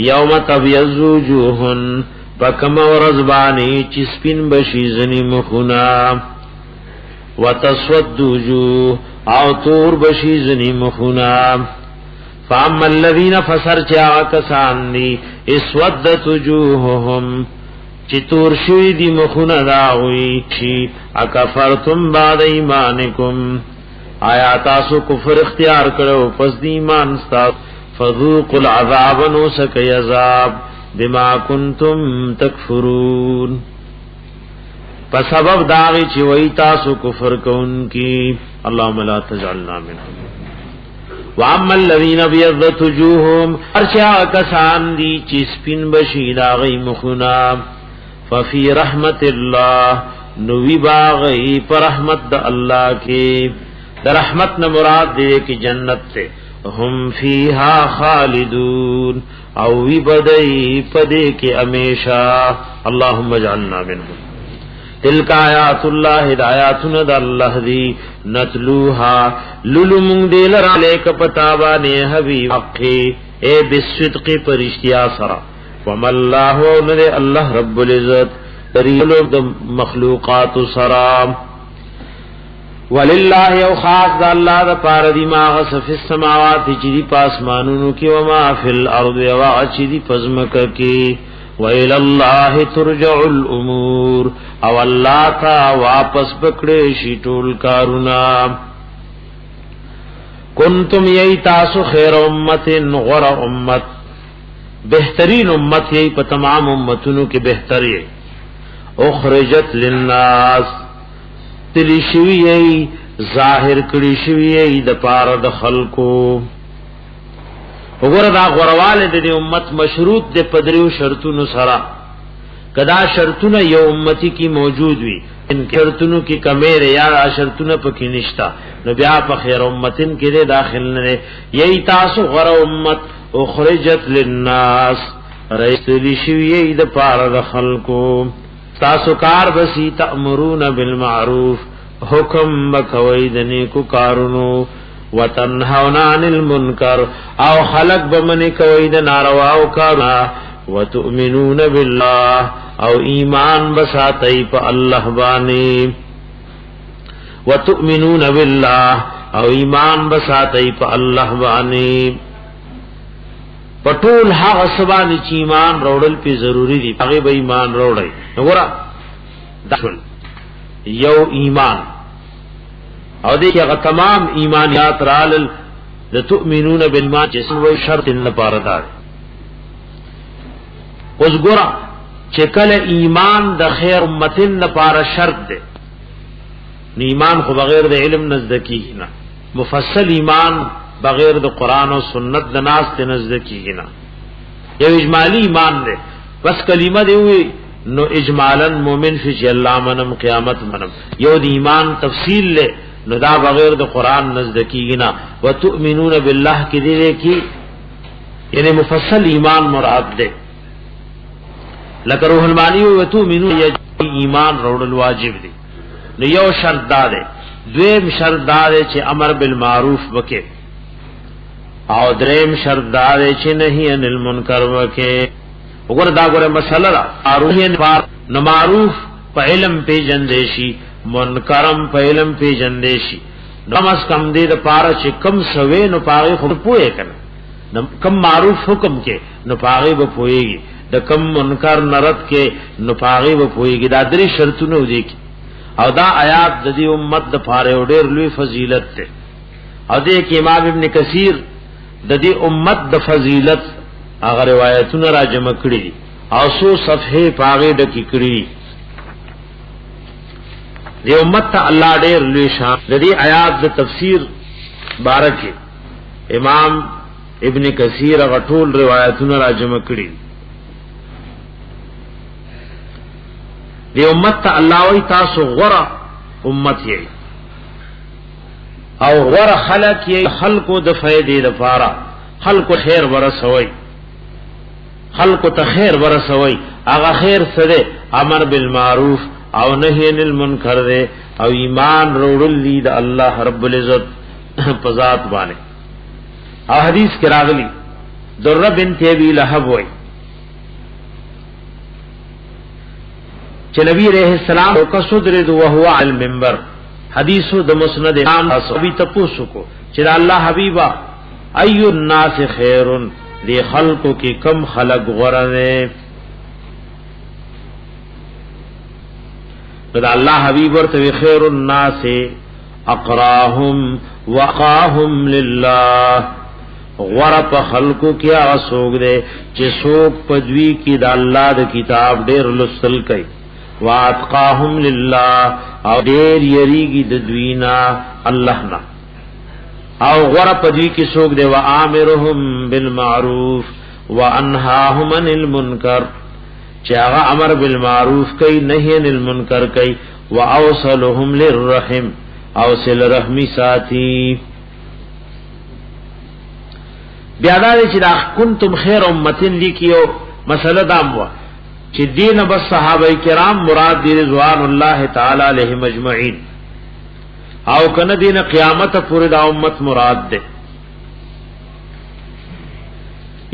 یوم تبيزو وجوهن پکم ورزبانی چسپین بشی زنی مخنا وتسود وجوه او تور بشی زنی مخنا فاما الذين فسرچا کسان دی اسودت وجوههم چتور شوی دی مخنا داوی چی اکفرتم بعد ایمانکم آیا تاسو کفر اختیار کرو پس دی ایمان ستا فذوقوا العذاب نوسکی عذاب بما کنتم تکفرون پس سبب داغی چی وی تاسو کفر کون کی اللہم لا تجعلنا منهم وَأَمَّا الَّذِينَ بِيَضَّتْ وُجُوهُهُمْ ارچا کسان دی چی سپین بشی داغی مخنا ففی رحمت اللہ نوی باغی پر رحمت دا اللہ کے دا رحمت نہ مراد دے کی جنت سے ہم فیہا خالدون او وی بدئی پدے کے امیشہ اللہم اجعلنا منہم تلک آیات اللہ ہدایاتنا دا اللہ دی نتلوها للمون دیلر علیک پتابانے حبیب حقی اے بالصدق پر اشتیا سرا وما اللہ وندے اللہ رب العزت تریلو دا مخلوقات سرا وللہ او خاص دا اللہ دا پار دی ما غصف السماوات چی دی پاسمانونو کی وما فی الارض وما چی دی پزمک کی وَإِلَى اللَّهِ تُرْجَعُ الْأُمُورِ او اللہ تا واپس پکڑے شی ټول کارونا کنتم یی تاسو خیر امت غر امت بہترین امت یی په تمام امتونو کې بہتر یی اخرجت للناس تلی شوی یی ظاهر کړي شوی یی د پاره د خلقو وګوره دا غرواله د امت مشروط د پدریو شرطونو سره کدا شرطونه یو امتی کی موجود وي ان شرطونو کی کمی یا شرطونه پکې نشتا نو بیا په خیر امتن کې داخل نه یی تاسو غر امت اخرجت للناس رسل شوی د پاره د خلقو تاسو کار بسی تأمرون بالمعروف حکم بکوی د نیکو کارونو وتنهون عن المنکر او خلق بمن کوي د ناروا او کارا وتؤمنون بالله او ایمان بساتای په الله باندې وتؤمنون بالله او ایمان بساتای په الله باندې پټول هغه سبان چې ایمان وروړل په ضروری دي هغه به ایمان وروړي وګوره داخل یو ایمان او دې هغه تمام ایمانیات رال لتؤمنون بالما جسم و شرط ان لپاره اوس ګورا چې کله ایمان د خیر امتن لپاره شرط ده ایمان خو بغیر د علم نزدکی نه مفصل ایمان بغیر د قران او سنت د ناس ته نزدکی نه یو اجمالی ایمان ده بس کلمه دی وی نو اجمالا مومن فی الله منم قیامت منم یو د ایمان تفصیل له نو دا بغیر د قران نزدکی نه وتؤمنون بالله کې دې کی یعنی مفصل ایمان مراد ده لکه روح المانی وتؤمنون ایمان روړل واجب دي نو یو شرط ده دویم شرط ده چې امر بالمعروف وکي او دریم شرط ده چې نهی عن المنکر وکي وګوره دا ګوره مسله ده اروهن نو معروف په علم پیجن دیشي منکرم په علم پیجن دیشي نو مس کم دې د پاره چې کم سوي نو پاره خو پوهه کنه کم معروف حکم کې نو پاره به پوهيږي د کم منکر نرد کې نو پاره به پوهيږي دا درې شرطونه ودي او دا آیات د دې امت د پاره ډېر لوی فضیلت ده او دې کې امام ابن کثیر د دې امت د فضیلت هغه روایتونه را جمع کړي او سو صفحه پاغه ډکی کړی دی امت ته الله ډېر لوی شان د دې آیات د تفسیر بارکه امام ابن کثیر غټول روایتونه راجمع کړي دی امت ته الله وی تاسو غره امت یې او غره خلق یې خلقو د فائدې لپاره خلق خیر ورسوي خلق ته خیر ورسوي هغه خیر سره امر بالمعروف او نهی عن المنکر دے او ایمان روڑل لید اللہ رب العزت پذات بانے او حدیث کے راغلی در بنت ابی لہب ہوئی چه نبی علیہ السلام کا صدرد وہو علی المنبر حدیثو د مسند امام ابی تپوسو کو چه اللہ حبیبا ایو الناس خیرن دی خلقو کی کم خلق غرنے قد اللہ حبیب ورته خیر الناس اقراهم وقاهم لله غرب خلقو کیا سوګ دے چې سوګ پدوی کی د الله د کتاب ډیر لسل کوي واتقاهم لله او ډیر یریږي د دوینا الله نا او غرب پدوی کی سوګ دے وامرهم بالمعروف وانهاهم عن المنکر چاغه امر بالمعروف کوي نهي عن المنکر کوي واوصلهم للرحم او صل رحمی ساتي بیا دا چې دا کنتم خیر امتين لیکيو مسله دام وا چې دین بس صحابه کرام مراد دي رضوان الله تعالی علیهم اجمعین او کنه دین قیامت پورې دا امت مراد ده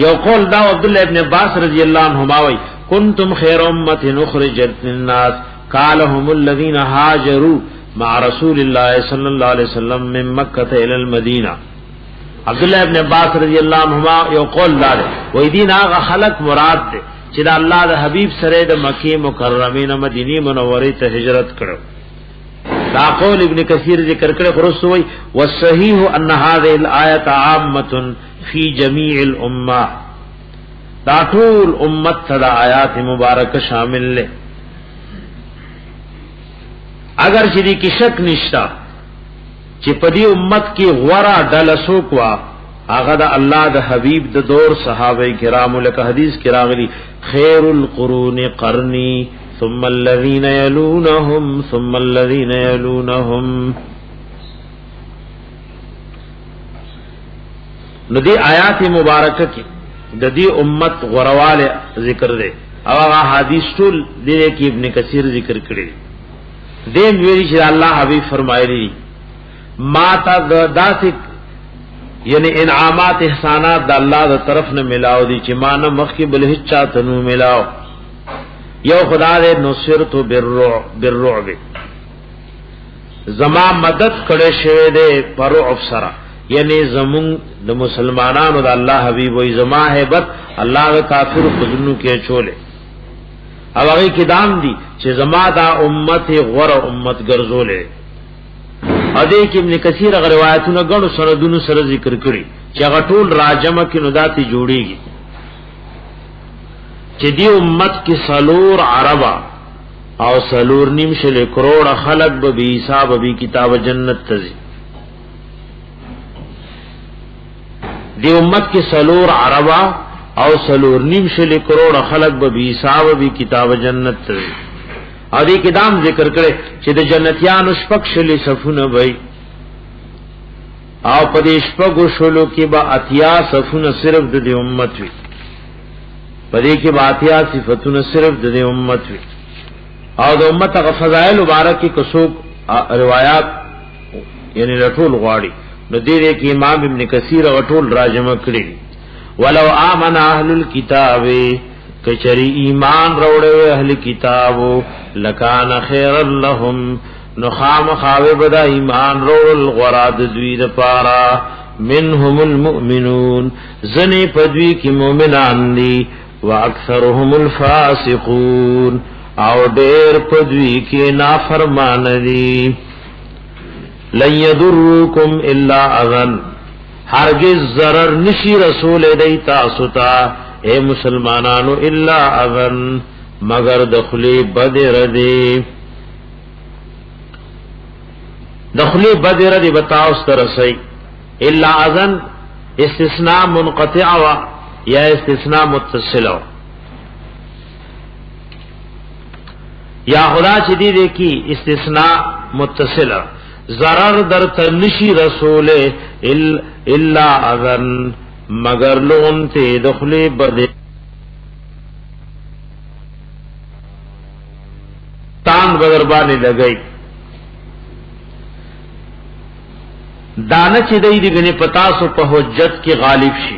یو قول دا عبد الله ابن عباس رضی الله عنهما وی کنتم خیر امت اخرجت للناس قالهم الذين هاجروا مع رسول الله صلی الله علیه وسلم من مکه الى المدینه عبد الله ابن عباس رضی الله عنهما یو قول دار وی دین هغه خلق مراد ده چې د الله د حبیب سره د مکه مکرمه نه مدینه منوره ته هجرت کړو دا قول ابن کثیر ذکر کړي خرسوي والصحیح ان هذه الايه عامه فی جمیع الامه دا ټول امت صدا آیات مبارکه شامل لے اگر چې کی شک نشتا چې پدی امت کی غورا ډل سوکوا هغه د الله د حبیب د دور صحابه کرام لکه حدیث کې راغلی خیر القرون قرنی ثم الذين يلونهم ثم الذين يلونهم ندی آیات مبارکه کی د دې امت غرواله ذکر دے او هغه حدیث ټول دې کې ابن کثیر ذکر کړی دې ویلي چې الله حبیب فرمایلی ما تا داسک یعنی انعامات احسانات د الله د طرف نه ملاو دي چې ما نه مخکې بل هیڅ چاته نو ملاو یو خدا دې نصرت بالرعب زما مدد کړي شوی دې پر افسرا یعنی زمون د مسلمانانو د الله حبیب وای زما hebat الله د کافر خذنو کې چولې او هغه کې دام دي چې زما دا امت غره امت ګرځولې ا دې کې ابن کثیر روایتونه غړو سندونو سره ذکر کړي چې هغه ټول راجمه کې نداتي جوړيږي چې دی امت کې سلور عربا او سلور نیم شل کروڑ خلق به حساب به کتاب جنت تزي دی امت کی سلور عربا او سلور نیم شل کروڑ خلق به حساب به کتاب جنت ته او دی کدام ذکر کړي چې د جنتیانو شپږ شل صفونه وای او په دې شپږ شلو کې با اتیا صفونه صرف د امت وي په دې کې با اتیا صفاتونه صرف د امت وي او د امت غ فضائل مبارک کې کڅوک روایت یعنی رټول غواړي نو دې کې امام ابن کثیر غټول راجمه کړی ولو امن اهل الكتاب کچری ایمان روړې اهل کتابو لکان خیر لهم نخام خاوه بدا ایمان روړل غراد دوی د پارا منهم المؤمنون زنی پدوی کی مومنان دی واکثرهم الفاسقون او ډېر پدوی کی نافرمان دی لن يضركم الا اذن هرگز ضرر نشی رسول دی تاسو ته اے مسلمانانو الا اذن مگر دخلی بدر دی دخلی بدر دی بتاو سترسی الا اذن استثناء منقطع یا استثناء متصل یا خدا چی دی کی استثناء متصل ضرر در تنشی رسول الا اذن مگر لون تے دخلی بدر تان بدربانی لگئی دانه چې دی غنی پتاسو په حجت کې غالب شي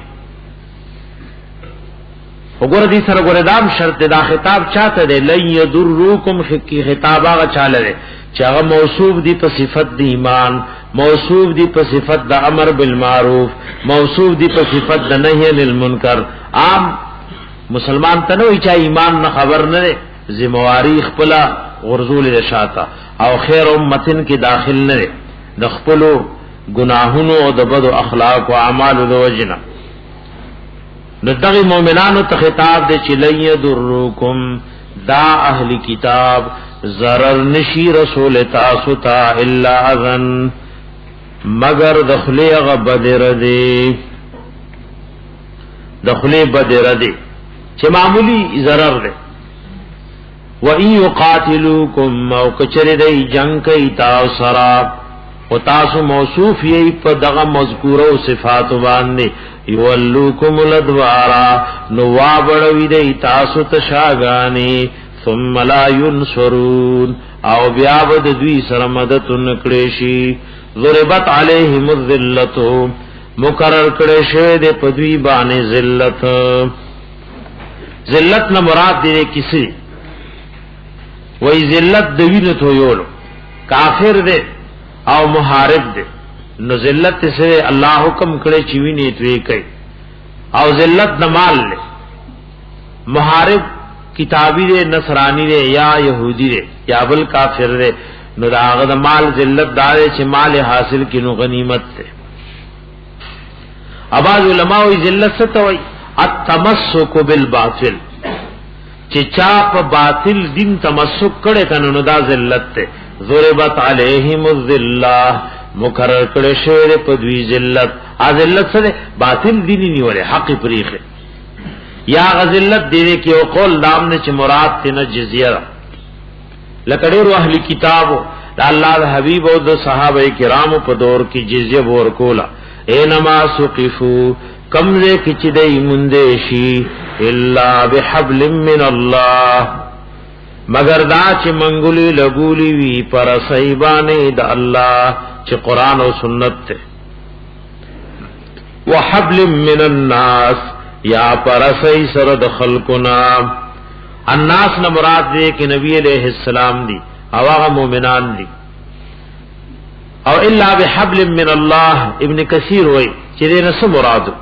وګوره دې سره ګوره دام شرط دا خطاب چاته دی لن یذروکم کی خطاب هغه چاله دی چې هغه موصوف دی په صفت دی ایمان موصوف دی په صفت د امر بالمعروف موصوف دی په صفت د نهی عن المنکر عام مسلمان ته نو چې ایمان نه خبر نه ذمہواری خپل غرزول رشاتا او خیر امتن کې داخل نه د خپلو گناہونو او د بد اخلاق او اعمال د وجنا دغه مؤمنانو ته خطاب دی چې لن یذروکم دا اهل کتاب ضرر نشی رسول تاسو ته الا اذن مگر دخلی غبدر دی دخلی بدر دی چې معمولی ضرر دی و ان یقاتلوکم او کچری دی جنگ کئی تاسو سره او تاسو موصوف یی په دغه مذکوره او صفات باندې یولوکم الادوارا نوابړوی دی تاسو تشاغانی ثم لا ينصرون او بیا ود دوی سره مدد نکړي شي ضربت علیهم الذلت مقرر کړي شه د پدوی باندې ذلت ذلت نه مراد دی کسی وای ذلت د وینې تو یولو کافر دی او محارب دے نو ذلت سے اللہ حکم کرے چوی نیتوی کئی او ذلت نمال لے محارب کتابی دے نصرانی دے یا یہودی دے یا بل کافر دے نو داغد مال ذلت دارے چھ مال حاصل کی نو غنیمت دے اباز علماء ذلت ستوئی التمسک بالباطل چھ چاپ باطل دین تمسک کرے کنو دا ذلت دے ضربت علیہم الذلہ مقرر کړي شوی په دوی ذلت ذلت سره باطل دینی نیولې حق پریخه یا غذلت دې کې او قول دام نه چې مراد ته نه جزیه لکړو اهلی کتابو د الله د حبیب او د صحابه کرامو په دور کې جزیه ور کولا اینما سقفو کمزه کې چې دای مونږ شي الا بحبل من الله مگر دا چې منګولي لګولي وی پر صیبانه د الله چې قران او سنت ته وحبل من الناس یا پر صی سره د خلقنا الناس نه مراد دې کې نبی عليه السلام دي او هغه مؤمنان دي او الا بحبل من الله ابن کثیر وای چې دې نه مراد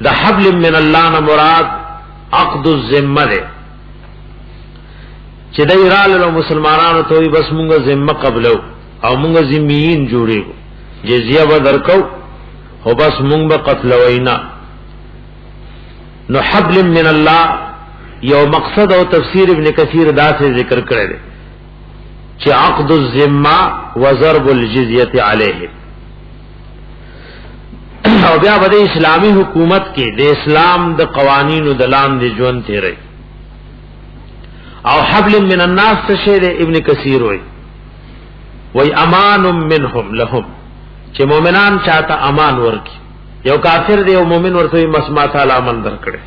د حبل من الله نه مراد عقد الذمه ده چې دای رالو مسلمانانو ته بس مونږه ذمه قبلو او مونږه ذمیین جوړیږو جزیه به درکو او بس مونږ به قتل وینا نو حبل من الله یو مقصد او تفسیر ابن کثیر دا سے ذکر کړی دی چې عقد الذمه وضرب الجزیه علیه او بیا به اسلامی حکومت کې د اسلام د قوانینو د لاندې ژوند تیری او حبل من الناس تشهد ابن کثیر وی امان منهم لهم چې مؤمنان چاته امان ورکی یو کافر دی او مؤمن ورته مسما تعالی امن درکړي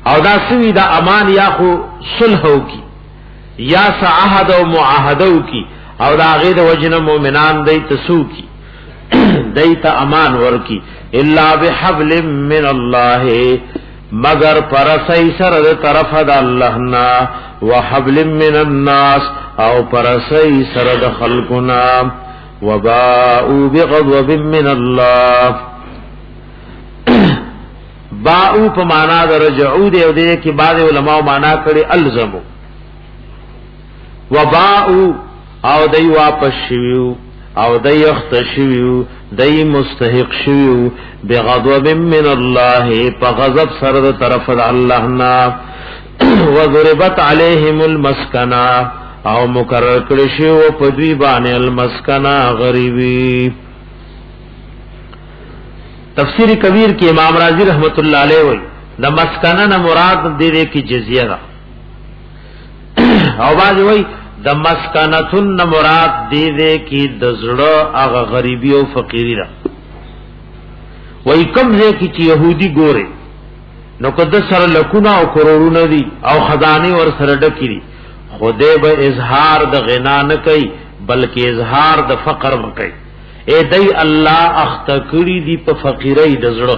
او دا سوی دا امان یا خو صلح کی یا عهد او معاهده کی او دا غیر وجنه مؤمنان دی تسو کی دیتا امان ورکی الا بحبل من الله مگر پرسئی سر د طرف د الله نا وحبل من الناس او پرسئی سر د خلقنا وباءوا بغضب من الله باءوا په معنا د رجعوا دی او دې کې بعض علماء معنا کړي الزمو وباءوا او دی واپس شیو او دای اختشویو دای مستحق شویو بغضب من الله فغضب سرد طرف الله نا وضربت عليهم المسكنه او مقرر کړی شو په دوی باندې المسکنا غریبی. تفسیر کبیر کې امام رازی رحمت الله علیه وایي د مسکنا نه مراد دې کې جزیه ده او باندې وایي د مسکنتن نه مراد دې کې د زړه هغه غریبی او فقیری ده. وایي کوم ځای کې چې يهودي ګوره نو کده سره لکونه او کرورونه دي او خزانه ور سره ډکې دي خدای به اظهار د غنا نه کوي بلکې اظهار د فقر وکړي. اے دای الله اختکړي دی په فقیرای د زړه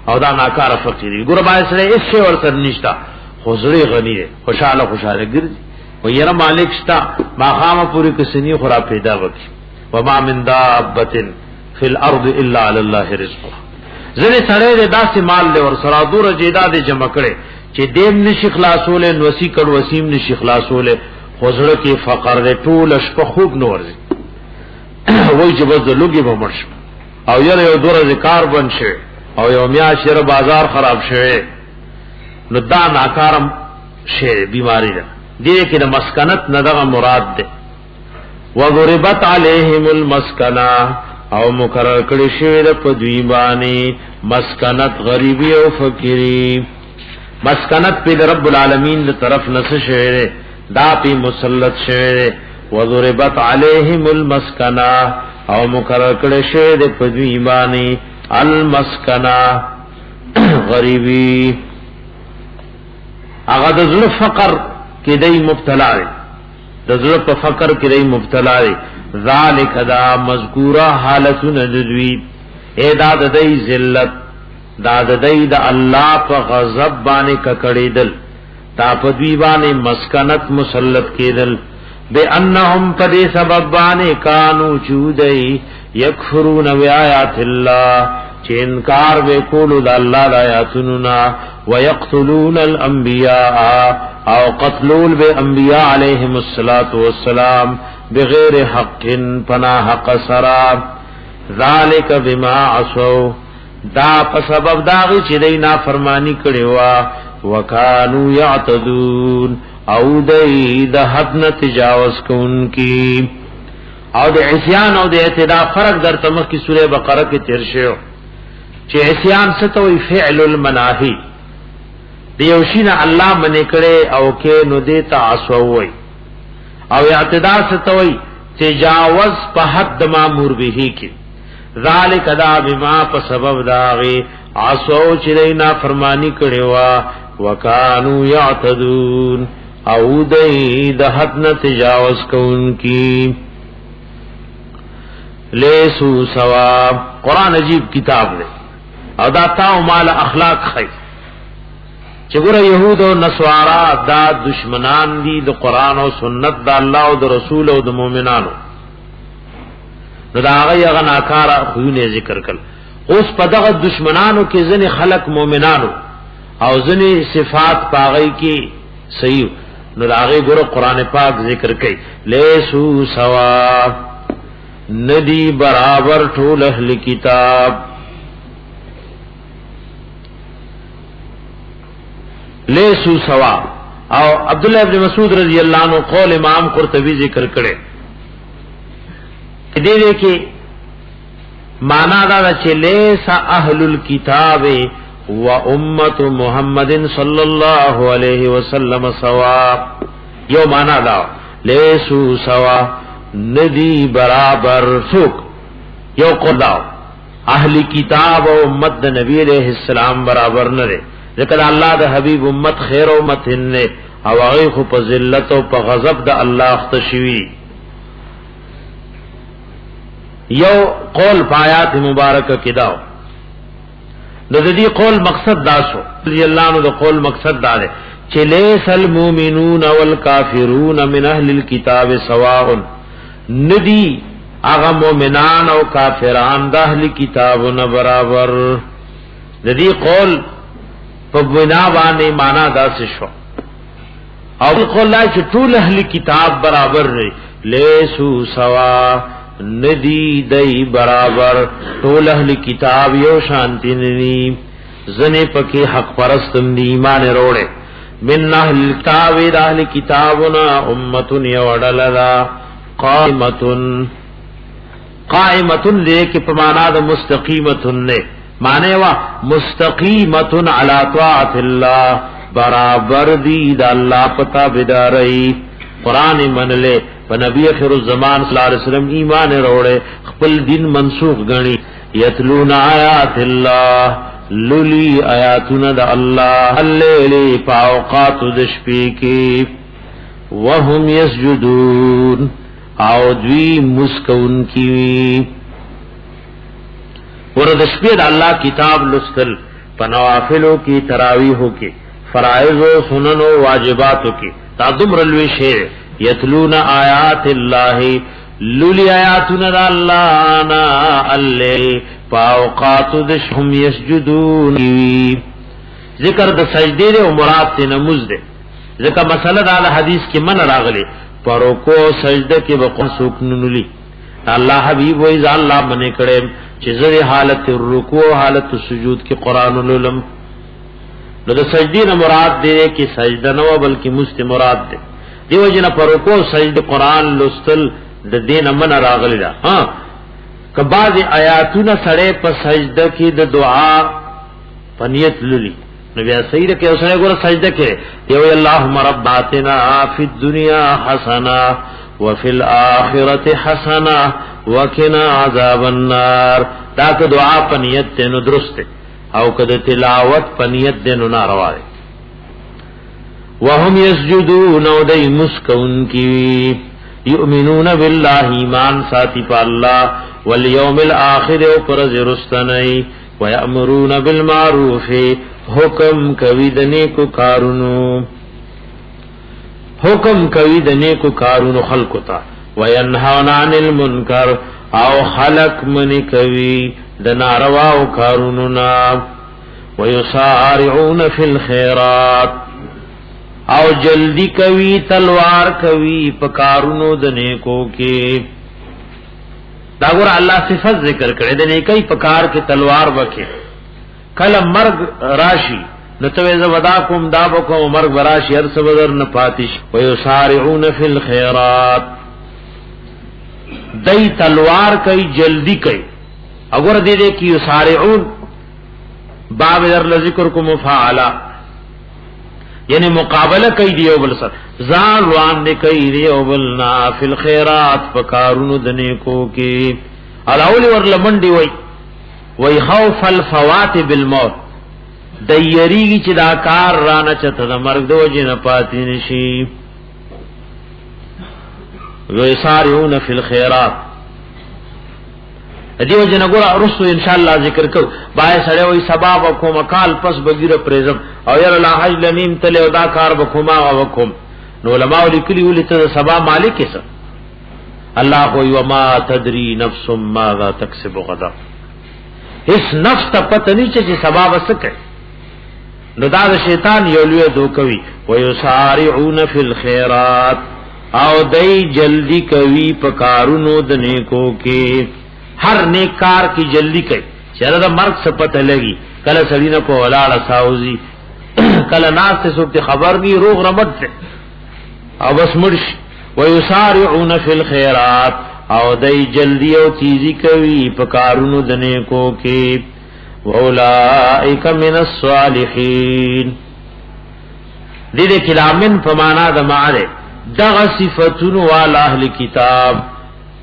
او دا ناکاره فقیری ګور باندې سره هیڅ ور سره نشتا خو زړه غنی دی خوشاله ګرځي و یره مالک شتا ماقامه پوری کسنی خورا پیدا وکي وما من دابه فی الارض الا علی الله رزقها. زنه سره داسې مال له ور سره دور جیداد جمع کړي چې دیم نشي خلاصول نوسی کړه وسیم نشي خلاصول خوزړه کې فقر دې ټول شپه خوب نور دي وای چې بس لوګي به مرش او یو دور ذکر بن شي او یو میا شر بازار خراب شي نو دا ناکارم شي بیماری ده دې کې د مسکنت نه دغه مراد ده. وضربت عليهم المسکنه او مقرر کړی شوی د په دوی باندې مسکنت غریبی او فقیری. مسکنت په رب العالمین دی طرف نس شوی دا پی مسلط شوی وضربت علیہم المسکنہ او مقرر کړی شوی د په دوی باندې المسکنہ غریبی. هغه د زړه فقر کې دی مبتلا دی د زړه په فقر کې دی مبتلا دی. ذالک دا مذکورہ حالتنا دوی ادا د دی ذلت دا د دی د الله په غضب باندې ککړېدل تا په دوی باندې مسکنت مسلط کېدل بانهم قد سبب باندې کانوا چودای یکفرون بیاات الله چې انکار وکولو د الله د آیاتونو نا ويقتلون الانبیاء او قتلول بانبیاء علیهم الصلاۃ والسلام بغیر حق پناه حق سرا. ذالک بما عصوا دا په سبب داغي چې دای نافرمانی کړي وا وکانو یعتدون او دای د حد نه تجاوز کوونکی او د عصیان او د اعتداء فرق در تمه کی سوره بقره کې تیر شو چې عصیان څه ته وی فعل المناهی دیوشینا الله منې کړي او کې نو دې تعصو وي او اعتداء څه ته وی تجاوز په حد مامور به کې. ذالک دا بما په سبب داغي عصو چې دینا فرمانی کړي وا وکانو یعتدون او دای د حد نه تجاوز کوونکی. لیسو ثواب قران عجیب کتاب دی او دا تاو مال اخلاق خی چې ګره يهود او نصارا دا دشمنان دي د قران او سنت د الله او د رسول او د مؤمنانو نو دا هغه ناکاره خوونه ذکر کړ. اوس په دغه دشمنانو کې ځنې خلق مؤمنانو او ځنې صفات پاغي کې صحیح نو دا هغه ګره قران پاک ذکر کوي لیسو سوا ندی برابر ټول اهل کتاب لیسو سوا. او عبد الله ابن مسعود رضی اللہ عنہ قول امام قرطبی ذکر کړي دې کې معنا دا چې لیس اهل الكتاب و امه محمد صلی الله علیه وسلم سوا. یو معنا دا لیسو سوا ندی برابر سوک یو قدا اهل کتاب او امت نبی علیہ السلام برابر نه دي ذکر الله د حبیب امت خیر امت نه او هغه خو په ذلت او په غضب د الله اختشوی. یو قول پایات مبارکه کداو د دې قول مقصد دا شو رضی الله عنه د قول مقصد دا دی چې لیس المؤمنون والکافرون من اهل الكتاب سواء ندی اغه مؤمنان او کافران د اهل کتابونو برابر. د دې قول په بنا باندې معنا دا څه شو او قول لا چې ټول اهل کتاب برابر لري لیسو سوا ندی دی برابر ټول اهل کتاب یو شانتی ندی زنه پکې حق پرستم دی ایمان وروړي من اهل کتاب اهل کتابنا امه یوډللا قائمتن لیک پمانا د مستقیمتن نے معنی وا مستقیمتن علی طاعت اللہ برابر دی دا اللہ پتا بدارئی قرآن من لے نبی اخر الزمان صلی اللہ علیہ وسلم ایمان روڑے خپل دین منسوخ گنی یتلون آیات اللہ للی آیاتنا دا اللہ اللیلی پاوقات دشپی کی وهم یسجدون او دوی مسکون کی ورد شپې د الله کتاب لستل پنوافلو کی تراویحو کی فرائض و سنن و واجباتو کی تعدمر الوی شیر یتلون آیات اللہ لولی آیاتنا دا اللہ آنا اللی پاوقات دشهم یسجدون ذکر دا سجدے دے و مراد تے نموز دے ذکر مسئلہ دا حدیث کی من راغلے پرکو سجدہ کے بقوا سکننلی اللہ حبیب و اذا اللہ منے کڑے چیزر حالت رکوع حالت سجود کی قرآن العلم نو دا سجدی نا مراد دے کہ سجدہ نو بلکہ مست مراد دے دیو جنا پرکو سجد قرآن لستل دا دین من راغلی دا ہاں کہ بعض آیاتون سڑے پا سجدہ کی دا دعا پنیت للی نبی صحیح رکھے اس نے گورا سجدہ کرے یو اللہم رباتنا فی الدنیا حسنا وفی الآخرت حسنا وکنا عذاب النار تاکہ دعا پنیت دینو درست او کد تلاوت پنیت دینو ناروا دے وهم یسجدون او دی مسکون کی یؤمنون باللہ ایمان ساتی پا اللہ والیوم الآخر او پرز رستنی ویأمرون بالمعروف حکم کوي د نیکو کارونو حکم کوي د نیکو کارونو خلقو ته وینهون عن المنکر او خلق من کوي د ناروا او کارونو نا ويسارعون فی الخيرات او جلدی کوي تلوار کوي په کارونو د نیکو کې دا ګور الله صفات ذکر کړي د نیکي په کار کې تلوار وکړي کله مرگ راشی نتوی زودا کوم دابو کوم مرگ براشی هر سبدر نپاتش ویسارعون فی الخیرات دی تلوار کئی جلدی کئی اگر دے دے کی یسارعون باب در لذکر کو مفاعلا یعنی مقابلہ کئی دیو بل سر زان روان نے کئی دیو بلنا فی الخیرات پکارون دنے کو کی الاولی ور لمنڈی وئی وی خوف الفوات بالموت دیریگی چی دا کار رانا چتا دا مرگ دو جن پاتی نشی ویسارعون فی الخیرات دیو جن گورا رسو انشاءاللہ ذکر کرو بائی سڑے وی سباب وکوم اکال پس بگیر پریزم او یر اللہ حج لنیم تلے و دا کار بکوما وکوم نو علماء لکلی ولی تا سباب مالک سا اللہ خوی وما تدری نفس ماذا تکسب غدا اس نفس تا پتہ نیچے چی سباب سکے نو دا شیطان یولوی دو کوي ویسارعون فی الخیرات او دی جلدی کوي پکارونو د نیکو کې ہر نیک کار کی جلدی کوي چیرې دا مرګ څه پتہ لګي کله سړی نه په ولاړه ساوزی کله ناس ته څوک خبر نی روغ رمت او بس مرش ویسارعون فی الخیرات او دی جلدی او تیزی کوي پکارونو د نیکو کې اولئک من الصالحین دیده کلامن فمانا دماغه دغ صفتون والا اہل کتاب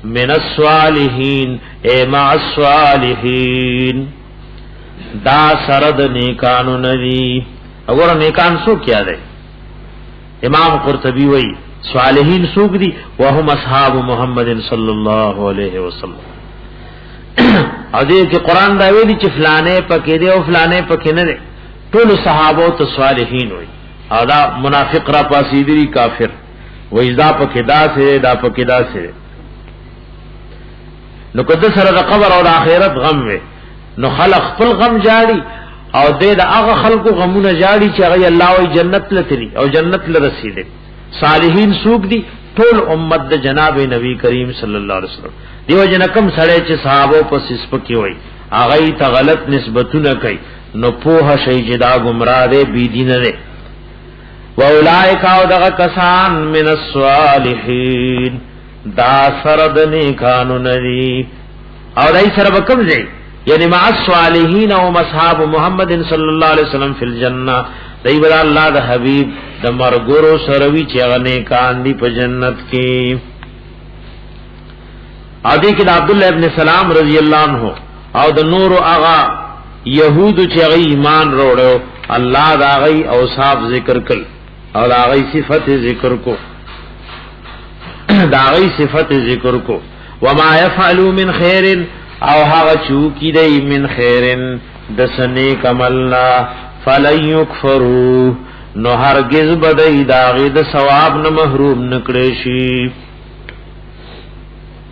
من الصالحین اے مع الصالحین دا سرد نیکانو ندی اگر نیکان سو کیا دے امام قرطبی وی صالحین سوک دی وهم اصحاب محمد صلی اللہ علیہ وسلم او دې کې قران دا ویلي چې فلانه پکې دی او فلانه پکې نه دی ټول صحابه او صالحین وي او دا منافق را پاسیدري کافر وای دا پکې دا سره دا پکې دا سره نو کده سره د قبر او د آخرت غم وي نو خلق خپل غم جاړي او دې د هغه خلقو غمونه جاړي چې هغه الله وي جنت لتري او جنت لرسیدي صالحین سوق دي ټول امت د جناب نبی کریم صلی الله علیه وسلم دیو جن کم سړی چې صحابه په سسپکی وای هغه ته غلط نسبتونه کوي نو په شی جدا گمراه دی بی دین دی واولائک او دغه کسان من الصالحین دا سرد نیکانو ندی او دای سره وکم دی یعنی مع الصالحین او اصحاب محمد صلی الله علیه وسلم فی الجنه دای بر الله د حبیب د مرګورو سروي چې هغه نیکان دی په جنت کې ادي کې عبد الله ابن سلام رضی الله عنه او د نور اغا يهود چې هغه ایمان وروړو الله دا غي اوصاف ذکر کړ او دا غي صفت ذکر کو دا غي صفت ذکر کو وما يفعلوا من خير او هغه چو کی دی من خیرن دسنی کملنا فلن یکفروا نو هرگز بدای داغی د ثواب نه محروم نکړي شي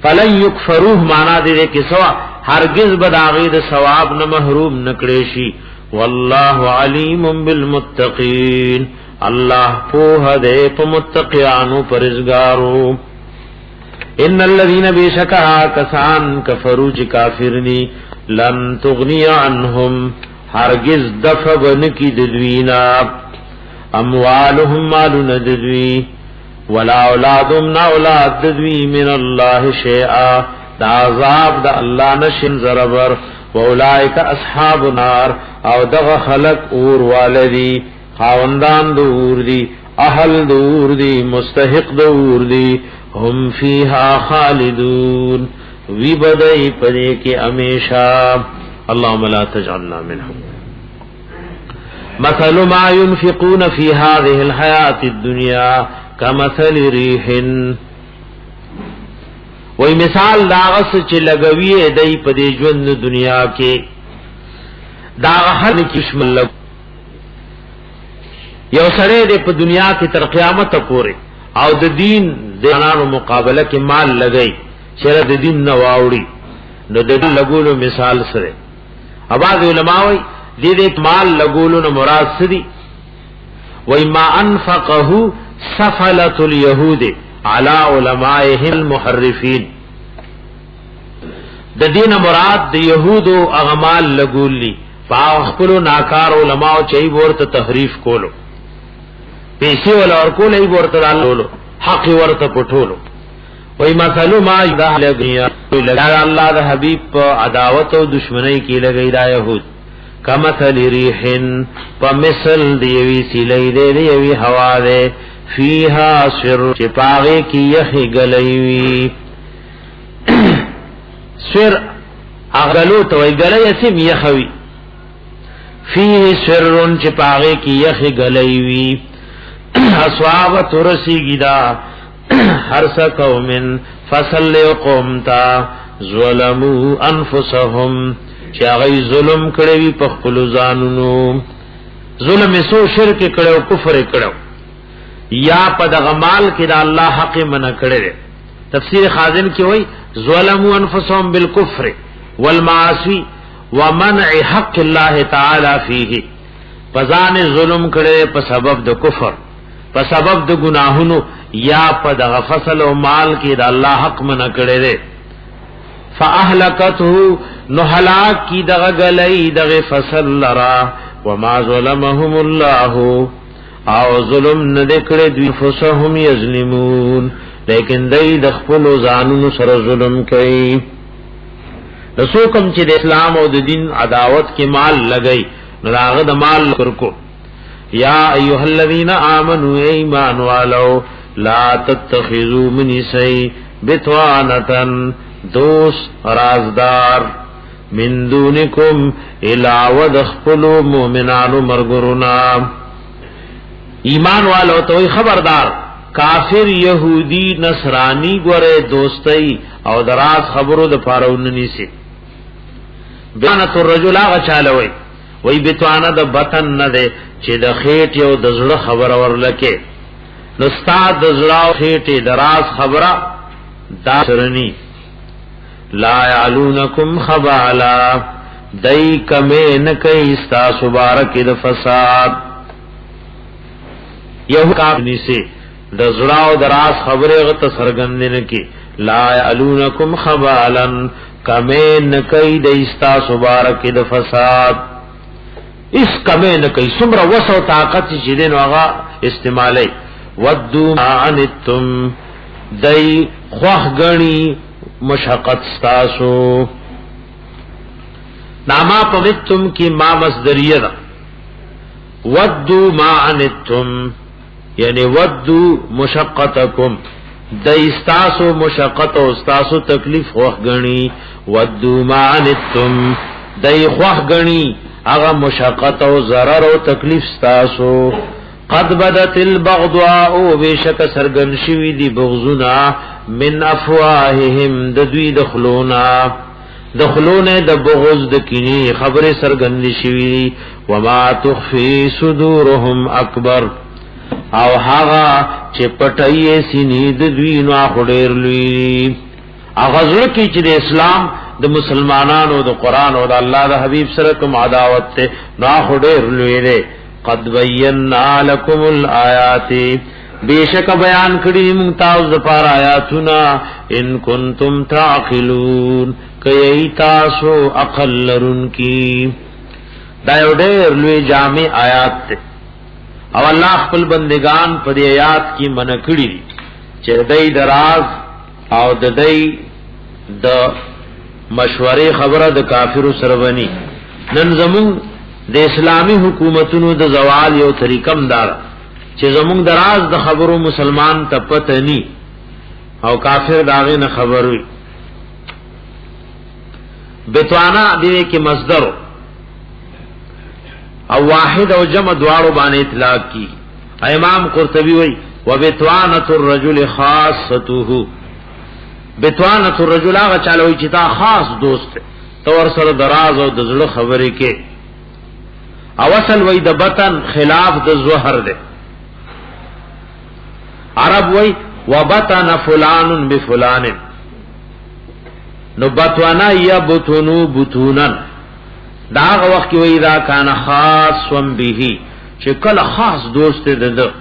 فلن یکفروا معنا دې کې سوا هرگز بداغی د ثواب نه محروم نکړي شي والله علیم بالمتقین الله په دې په متقینانو پرهیزګارو ان الذين بشکا کسان کفروا چې کافرنی لن تغنی عنهم هرگز دفع بن کی ددوینا اموالهم مال ندوی ولا اولادهم نا اولاد ددوی من الله شیئا دا عذاب دا الله نشن زربر واولائک اصحاب النار او دغه خلق اور والدی خاوندان دور دی اهل دور دی مستحق دور دی هم فیها خالدون وی بدای پدې کې همیشا اللهم لا تجعلنا منهم مثل ما ينفقون في هذه الحياة الدنيا كمثل ريح وی مثال داغس چې لګوي دای پدې ژوند دنیا کې داغه هر قسم لګ یو سره دې په دنیا کې تر قیامت پورې او د دین د انانو مقابله کې مال لګئی چې د دین نه واوړي نو د دې لګولو مثال سره اباظ علماء وی دې مال لګولو نه مراد سدي وای ما انفقه سفلة اليهود على علمائهم المحرفين د دین مراد د يهودو اغمال لګولي فاخپلو ناکار علماء چې ورته تحریف کولو پیسې ولا ورکول ای ورته دالولو حق ورته پټولو وای مثالو ما یدا لګیا لگا الله د حبیب په عداوت او دشمنی کې لګی دا يهود کمثل ریحن فمثل دیوی سیلی دیوی هوا دے فیها سر چپاغے کی یخی گلیوی سر اغلو توی گلی اسم یخوی فیه سرن چپاغے کی یخی گلیوی اصوابت رسی گدا حرس قومن فصل قومتا ظلمو انفسهم چاغی ظلم کړی په خپل ځانونو ظلم سو شرک کړو کفر کړو یا په دغه مال کې د الله حق منع کړی تفسیر خازن کې وای ظلموا انفسهم بالکفر والمعاصی ومنع حق الله تعالی فيه فزان ظلم کړي په سبب د کفر په سبب د گناهونو یا په دغه فصل او مال کې د الله حق منع کړی فاهلكته نو هلاك کی دغه غلای دغه فصل لرا وما ظلمهم الله او ظلم نه کړي دوی فسهم یظلمون لیکن دای د خپل ځانونو سره ظلم کوي رسو کوم چې د اسلام او د دین عداوت کې مال لګئی راغه د مال ورکو یا ایها الذین آمنوا ایمان والو لا تتخذوا من سی بتوانتن دوست رازدار من دونکم علاوه دخلوا مؤمنان مرغرنا ایمان والو تو خبردار کافر یہودی نصرانی گوره دوستی او دراز خبرو د پاروننی سی بیانت الرجل آغا چالوی وی بتوانا د بطن نده چه د خیٹ یو د زړه خبر ورلکه نستاد د زړه خیٹ دراز خبره دا سرنی لا یعلونکم خبالا دای کمه نکای استاسو بارک د فساد یو کابنی سے د زړه او دراز خبره غت سرګندنه کی لا یعلونکم خبالا کمین کای د استا مبارک د فساد اس کمین کای سمره وسو طاقت چې دین واغه استعمالی ودو عنتم دای خوخ غنی مشقت ستاسو ناما پوتم کی ما مصدریه ده ودو ما عنتم یعنی ودو مشقتکم د استاسو مشقت او استاسو تکلیف خوخ غنی ودو ما عنتم دای خوخ غنی هغه مشقت او ضرر او تکلیف استاسو قد بدت البغضاء بشک سرګن شوی دی بغضنا من افواههم د دوی دخلونه د بغض د کینی خبره سرګن شوی وما تخفي صدورهم اکبر او هغه چې پټای سینې د دوی نو خډیر لوی هغه ځکه چې د اسلام د مسلمانانو د قران او د الله د حبيب سره کوم عداوت ته نو خډیر لوی دی قد بینا لكم الآیات بیشک بیان کړي مونږ تاسو لپاره آیاتونه ان کنتم تعقلون کای تاسو عقل لرونکي دا یو ډېر لوی جامع آیات ده او الله خپل بندگان په دې آیات کې منع کړي چې دای دراز او د دای د مشورې خبره د کافرو سره ونی نن زمون د اسلامی حکومتونو د زوال یو طریقم دار چې زمون دراز د خبرو مسلمان ته پته ني او کافر داغه نه خبر وي بتوانا دې کې مصدر او واحد او جمع دواړو باندې اطلاق کی امام قرطبی وای وبتوانه الرجل خاصته بتوانه الرجل هغه چالوي چې تا خاص دوست تو ور سره دراز او د زړه خبرې کې او اصل وای د بطن خلاف د زهر ده عرب وای وبطن فلان بفلان نو بطوانا یبطنو بطونن دا وخت کې وای دا کان خاص وم به چې کله خاص دوست ده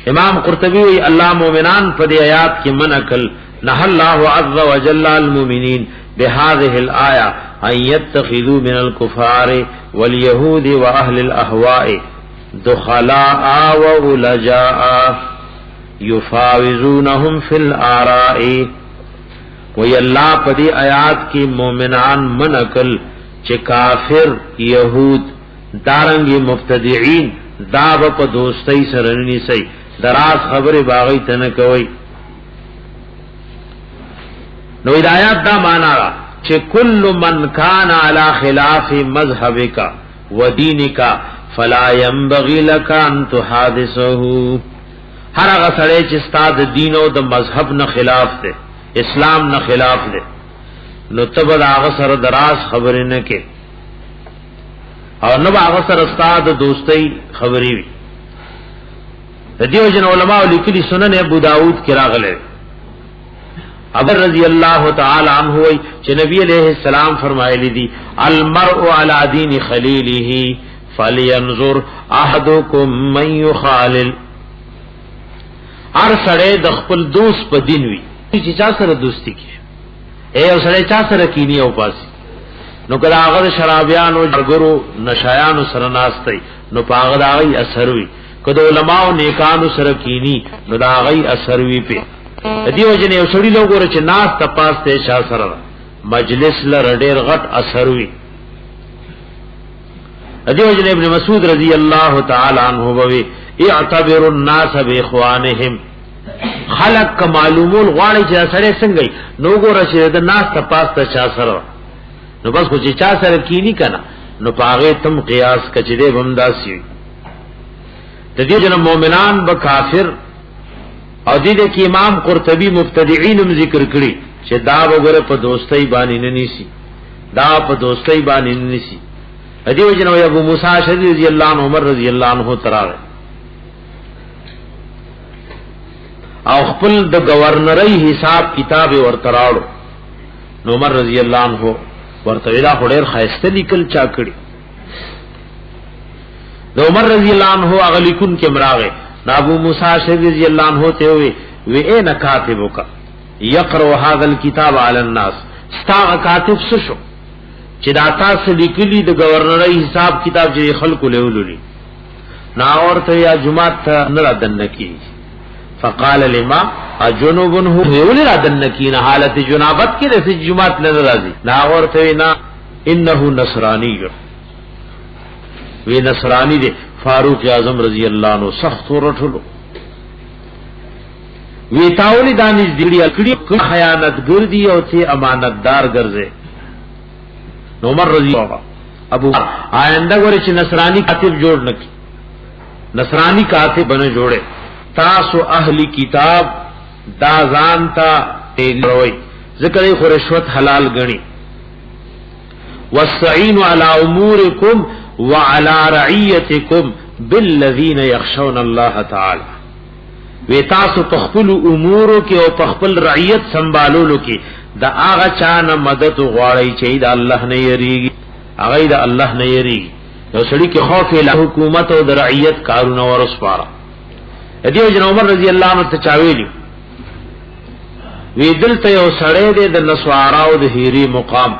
امام قرطبی وی الله مومنان په دې آیات کې منکل نه الله عز وجل المؤمنین بهذه الايه ان يتخذوا من الكفار واليهود واهل الاهواء دخلاء وولجاء يفاوزونهم في الاراء وی الله په دې آیات کې مؤمنان منکل چې کافر يهود دارنګي مبتدعين دا په دوستۍ سره نه سي دراز خبره باغی تنه کوي نو ہدایت دا مانا چې کل من کان علی خلاف مذهبک و دینک فلا ينبغي لك ان تحادثه هر هغه سره چې ستاد دین او د مذهب نه خلاف ده اسلام نه خلاف ده نو تبد هغه سره دراز خبره نه کې او نو هغه سره ستاد دوستۍ خبري وي دیو جن علماء لیکلي سنن ابو داود کې راغله ابو رضی اللہ تعالی عنہ وی چې نبی علیہ السلام فرمایلی دي المرء علی دین خلیله فلینظر احدکم من یخالل هر سړی د خپل دوست په دین وی چې چا سره دوستی کوي او سړی چا سره کینی او پاس نو کله هغه شرابیان او جګرو نشایان سره ناشتي نو پاغه داغي اثر وی کله علماء او نیکانو سره کینی نو داغي اثر وی په دیو جن یو سړی لوګور چې ناس تپاس ته شاه سره مجلس لر ډیر غټ اثر وی دیو جن ابن مسعود رضی اللہ تعالی عنہ وی اعتبر الناس باخوانهم خلق کا معلومون غواړي چې سره څنګه نو ګور چې د ناس تپاس ته شاه سره نو بس کو چې چا سره کینی کنا نو پاغه تم قیاس کچره بمداسي دیو جن مؤمنان به کافر او دې کې امام قرطبی مبتدعين ذکر کړي چې دا وګوره په دوستۍ باندې نه نيسي دا په دوستۍ باندې نه نيسي ادیو جنو ابو موسی اشعری رضی اللہ عنہ عمر رضی اللہ عنہ تراغه او خپل د گورنری حساب کتاب ورتراړو نو عمر رضی اللہ عنہ ورته ویلا هډر خاسته لیکل چا کړي د عمر رضی اللہ عنہ اغلیکون کې مراغه ابو موسی شری رضی اللہ عنہ ته وی اے کاتبک یقرأ هذا الكتاب علی الناس، ستا کاتب شو چې دا تاسو لیکلی د گورنر حساب کتاب چې خلکو له ولولي نا اورته یا جمعه نه ردن کی. فقال لما اجنبن هو ویل ردن کی نه حالت جنابت کې د جمعه نه راځي نا اورته نا انه نصرانی وی نصرانی دی. فاروق اعظم رضی اللہ عنہ سخت ورټلو وی تاولی دانش دیڑی اکڑی خیانت گردی او ته امانتدار ګرځي. عمر رضی اللہ عنہ ابو آئندہ گوری چی نصرانی کاتب جوڑ نکی، نصرانی کاتب بنے جوڑے تاسو اہلی کتاب دا زانتا روئی ذکر خو رشوت حلال گنی. والسعین علی امورکم وعلى رعیتکم بالذین یخشون اللہ تعالی، وی تاسو تخپل امورو کی او تخپل رعیت سنبالولو کی دا آغا چانا مدد غواړی چې دا الله نه یریږي، هغه دا الله نه یریږي. یو سړی کې خوف له حکومت او د رعیت کارونه ورسپاره. دیو جن عمر رضی الله عنه ته چاویلی وی دلته یو سړی دی د نسواراو د هیری مقام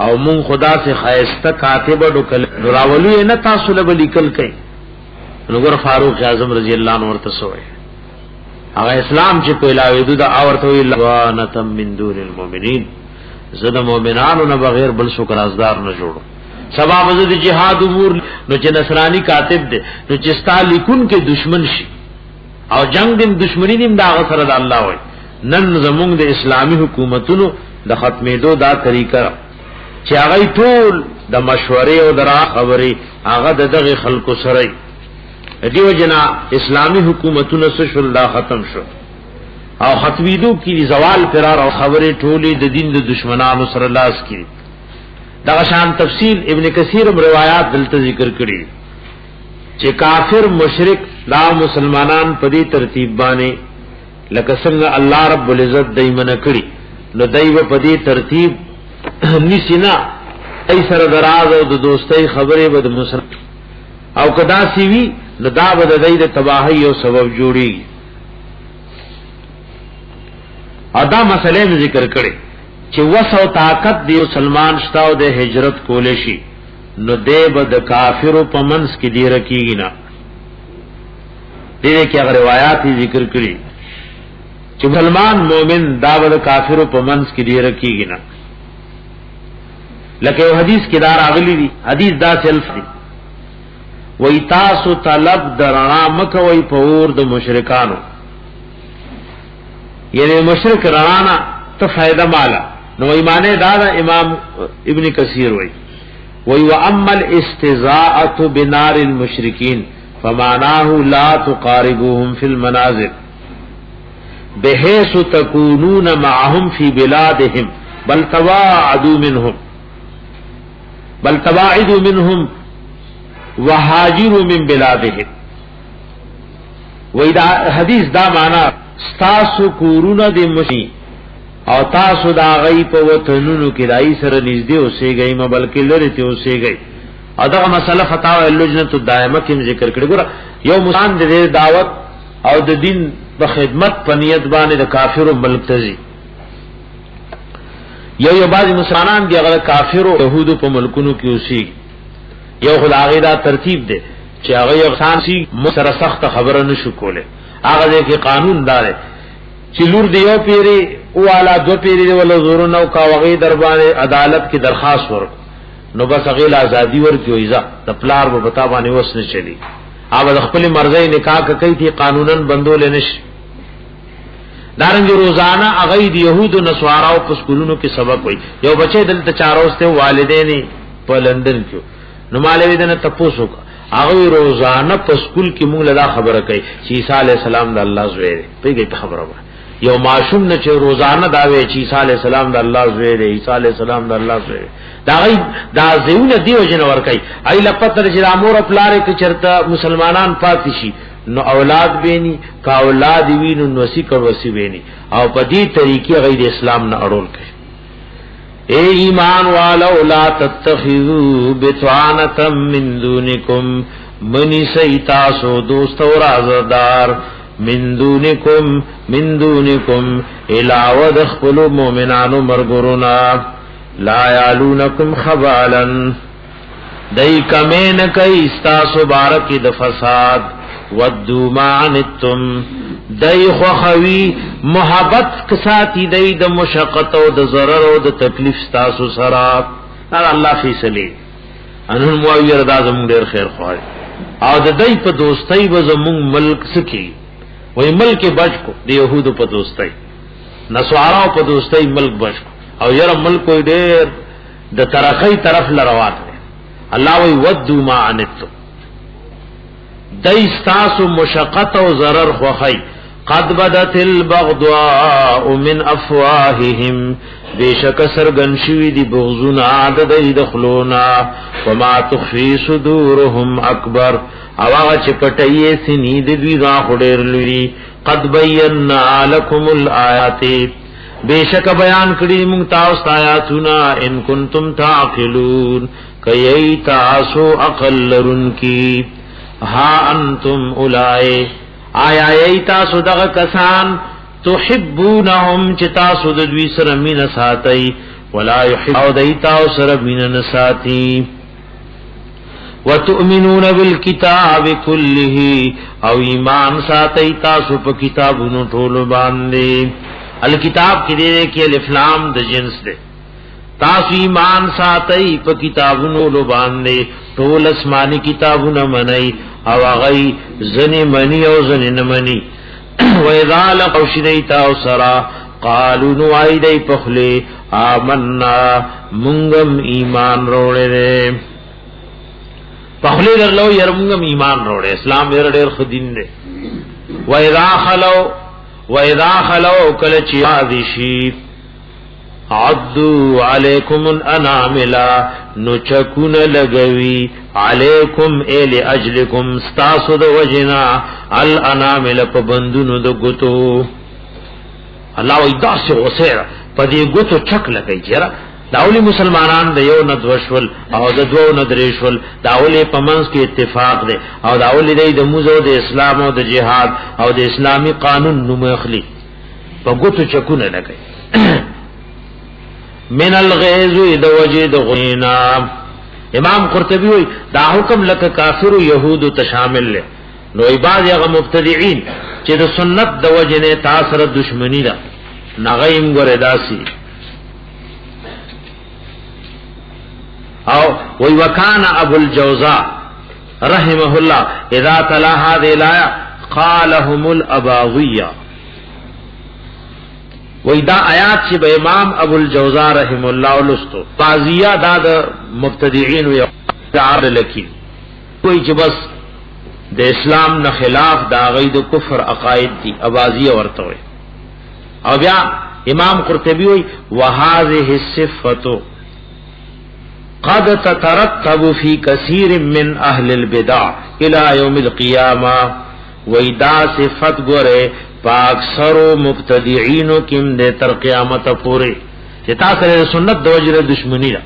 او مون خدا سے خیسته کاتب ډکل راولو نه تاسو له لیکل کئ. نور فاروق اعظم رضی الله عنه ورته سوې هغه اسلام چې پیلاوي د اورته وی لوانتم من دون المؤمنین، زده مؤمنانو نه بغیر بل شکر ازدار نه جوړو. سبب د جهاد امور نو چې نصرانی کاتب دی نو چې ستا لیکون کې دشمن شي او جنگ دیم دشمنی دیم دا غسر د الله وای. نن زمونږ د اسلامی حکومتونو د ختمېدو دا طریقه چې هغه ټول د مشورې او د خبرې هغه دغه خلکو سره دیو جنا اسلامی حکومتونو سشل دا ختم شو او ختمیدو کی زوال فرار او خبرې ټولې د دین د دشمنانو سره لاس کړي. دا شان تفصیل ابن کثیر روایات دلته ذکر کړي چې کافر مشرک لا مسلمانان په دې ترتیب باندې لکه څنګه الله رب العزت دایمنه کړي نو دایو په دې ترتیب نسینا ای سره دراز او د دوستۍ خبرې به د مسلمان او کدا سی وی نو دا به د دې تباہی او سبب جوړي. ادا مسئله ذکر کړي چې وسو طاقت دی مسلمان شتاو د هجرت کولې شي نو دې به د کافرو په منځ کې دی رکیږي نه. دې کې هغه روایت ذکر کړي چې مسلمان مؤمن دا به د کافرو په منځ کې دی رکیږي نه. لکه یو حدیث کې دار اغلی دی حدیث دا سلف دی وی تاسو طلب درنا مکوی په اور د مشرکانو، یعنی مشرک رانا ته فائدہ مالا نو ایمانه دا امام ابن کثیر وی واما الاستزاءة بنار المشرکین فمعناه لا تقاربوهم في المنازل بحيث تكونون معهم في بلادهم بل تباعدوا منهم وهاجروا من بلادهم. وإذا حدیث دا معنا ستاسو کورونه د مشي او تاسو دا غي په وطنونو کې دای سره نږدې اوسېږئ ما بلکې لری ته اوسېږئ. ادا مسله فتاوی اللجنه الدائمه کې ذکر کړي ګور یو مسلمان د دعوت او د دین په خدمت په نیت باندې د کافرو ملک تزي یو بعض مسلمانان دی هغه کافرو يهودو په ملکونو کې اوسېږي. یو خدای دا ترتیب دی چې هغه یو انسان سي مسره سخت خبره نشو کوله. هغه کې قانون دار چې لور دی یو پیری او اعلی دو پیری ولا زور نو کا وغي دربار عدالت کی درخواست ور نو بس غیل ازادي ور کیوځه د پلار په پتا باندې وسنه چلی اوبه خپل مرزي نکاح کوي تی قانونن بندول نشي. دارنګ روزانه هغه د يهودو نسواراو په سکولونو کې سبق وای. یو بچي دلته چاروسته والدین په لندن کې نو مالوی دنه تپوسو هغه روزانه په سکول کې موږ له خبره کوي چې عیسی علی السلام د الله زوی دی. پیګه خبره وای یو معصوم نه چې روزانه دا وی چې عیسی علی السلام د الله زوی دی، عیسی علی السلام د الله زوی دا غي دا زیونه دیو جن ور کوي ای لپاره چې امور خپلاره کې چرته مسلمانان پاتې شي نو اولاد بینی کا اولاد وینو نوسی کړه وسی ویني او په دې طریقې غیر اسلام نه اړول کوي. اے ایمان والو لا تتخذوا بطعنة من دونکم منی سیتاسو دوست و رازدار من دونکم علاوه دخپلو مومنانو مرگرنا لا یعلونکم خبالا دی کمین کئی استاسو بارکی د فساد ودو معنتم دی خوخوی محبت کساتی دی د مشقت و د ضرر و د تکلیف استاسو سرات اللہ فیصلی انہن معاویر دا زمون دیر خیر خواهی او د دی په دوستی و زمون ملک سکی وی ملک بچ کو دی یهودو په دوستی نسواراو په دوستی ملک بچ کو او یر ملک کوئی دیر د ترقی طرف لروات دی اللہ وی ودو ما عنتو دی ستاسو مشقت و ضرر خوخی قد بدت البغضاء من افواههم بیشک سرگنشوی دی بغضون عادد دخلونا وما تخفی صدورهم اکبر اواغا چپٹئیے سنید دوی را خودیر لوی قد بینا لکم الآیات بیشک بیان کری منتاوست آیاتنا ان کنتم تعقلون کئی تاسو اقل لرن کی ہا انتم اولائے آیا ای تاسو دغ کسان تحبونهم چی تاسو دوی سر مین ساتی ولا یحب او دی تاسو سر مین نساتی وتؤمنون بالکتاب کله او ایمان ساتی تاسو پا کتابونو ٹھولو باندے الکتاب کی دے کہ الف لام د جنس دے تاسو ایمان ساتی پا کتابونو لو باندے ٹول اسمانی کتابونو منئی او غی زنی منی او زنی نمنی وَإِذَا لَقَوْا شِدَيْتَا وَسَرَا قَالُوا نُوَائِدَيْ پخلے آمنا منگم ایمان روڑے دے پخلے در لو یر منگم ایمان روڑے اسلام یر دیر خدین دے وَإِذَا خَلَوْا کلچی آدشی عدو علیکم الاناملا نچکون لگوی علیکم ایل اجلکم ستاسو دو وجنا الانامل پا بندونو دو گتو اللہ وی دا سے غسیر پا دی گتو چک لگئی جیرا داولی مسلمانان دا یو ندوشول او دا دو ندریشول داولی پا منس کی اتفاق دے او داولی دی دا موزو دا اسلام او دا جہاد او دا اسلامی قانون نمخلی پا گتو چکون لگئی من الغیظ د وجد غینا امام قرطبی وی دا حکم لک کافر یہود تشامل لے نو بعض هغه مبتدعين چې د سنت د وجنه تاثر دشمنی دا نغیم ګره داسی او وی وکانا ابو الجوزاء رحمه الله اذا تلا هذه الايه قالهم الاباویہ وی دا آیات چې به امام ابو الجوزاء رحم الله ولستو قاضیہ دا د مبتدعين و عار لکی کوئی چې بس د اسلام نه خلاف دا غید کفر عقاید دی اباضیہ ورته وي او بیا امام قرطبی وی وهذه الصفه قد تترتب في كثير من اهل البدع الى يوم القيامه وی دا صفت گورے پاکثرو مبتدعینو کم دے تر قیامت پورے چتا سره سنت د وجره دشمنی را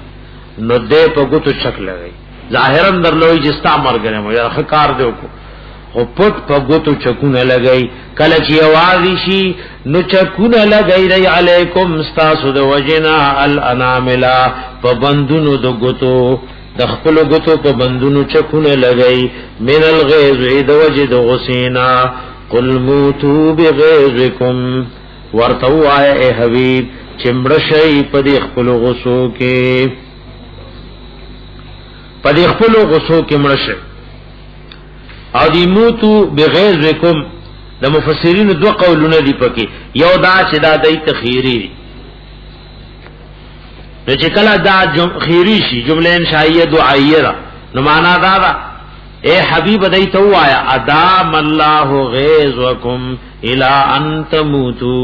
نو دے په ګوتو شک لګی ظاهرا در لوی جستا مرګره مو یا خکار دیو کو او پټ په ګوتو چکونه لګی کله چې आवाज شي نو چکونه لګی ری علیکم استاسو د وجنا الاناملا په بندونو د ګوتو د خپل ګوتو په بندونو چکونه لګی من الغیظ د وجد غسینا قل موتو بغیظکم ورتو آئے اے حبیب چمڑشئی پدی خپل غسو کے مڑشئی او دی موتو بغیظکم دا مفسرین دو قولون دی پکی یو دا چی دا دی تخیری دی نو چکلا دا خیری شی جملہ انشائیہ دعائیہ دا نو مانا دا دا اے حبیب دیتا ہوا آیا ادام اللہ غیظکم الى ان تموتو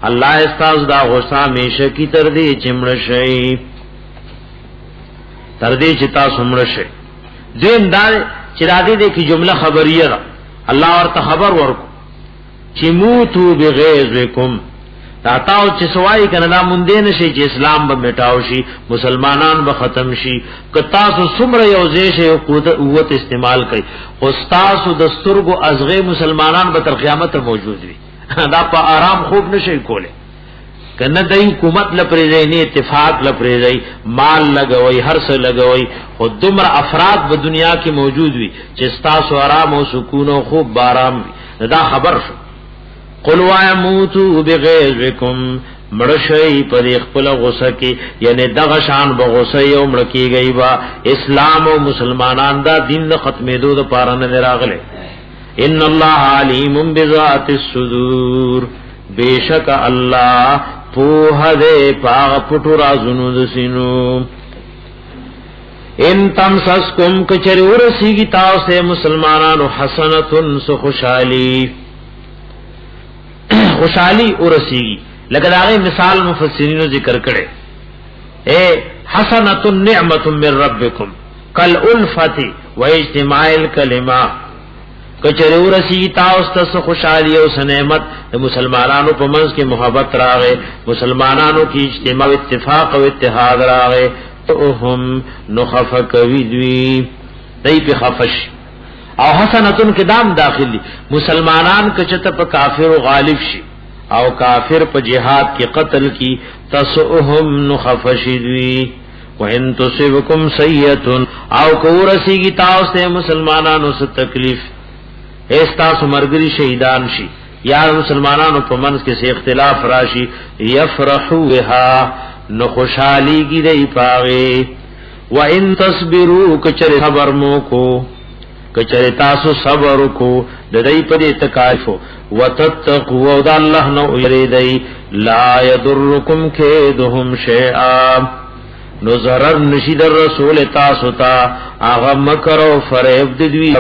اللہ استاز دا غصہ میشہ کی تردے چمڑشئی تردے چتا سمڑشئی دین دا چرادے دے کی جملہ خبریہ دا اللہ ورطا خبر ورکو چموتو بغیظکم تاو چې سوای کنه دا مونږ نه شي چې اسلام به میټاو شي مسلمانان به ختم شي کتا سو سمره یو ځای قوت استعمال کوي خو تاسو د سترګو ازغه مسلمانان به تر قیامت موجود وي دا په آرام خوب نشي کوله کنه د حکومت لپاره نه اتفاق لپاره مال لګوي هر څه لګوي خو دومره افراد په دنیا کې موجود وي چې تاسو آرام او سکون او خوب بارام وي دا خبر شو قل واموتوا بغیظکم مرشی پر خپل غصه کې یعنی دغه شان به غصه یو مړکی گئی وا اسلام او مسلمانان دا دین ختمېدو د پاره نه راغله ان الله علیم بذات الصدور بیشک الله په دې پاغ پټو رازونو د سینو ان تمسسکم کچری ورسیږي تاسو مسلمانانو حسنتن سو خوشحالی ورسیږي لکه داغه مثال مفسرینو ذکر کړي اے حسنۃ النعمت من ربکم کل الفت و اجتماع الکلمہ کچره ورسیږي تاسو ته خوشحالی او نعمت مسلمانانو په منځ کې محبت راغې مسلمانانو کې اجتماع اتفاق او اتحاد راغې تو هم نخفق ویدوی دای په خفش او حسنتن کې دام داخلي مسلمانان کچته په کافر غالب شي او کافر په جهاد کې قتل کی تسؤهم نخفشدوی وان تصبکم سیئه او کورسیږي تاسو مسلمانانو څخه تکلیف ایستا سمرګری شهیدان شي یا مسلمانانو په منځ کې څه اختلاف راشي یفرحوا بها نو خوشحالی کی دی پاغه وان تصبروا کچره صبر مو کو کچره تاسو صبر کو د دې په تکایف وتتقوا او د الله نو یریدای لا یضرکم کیدهم شیئا نو ضرر نشی در رسول تاسو ته هغه مکر او فریب د دوی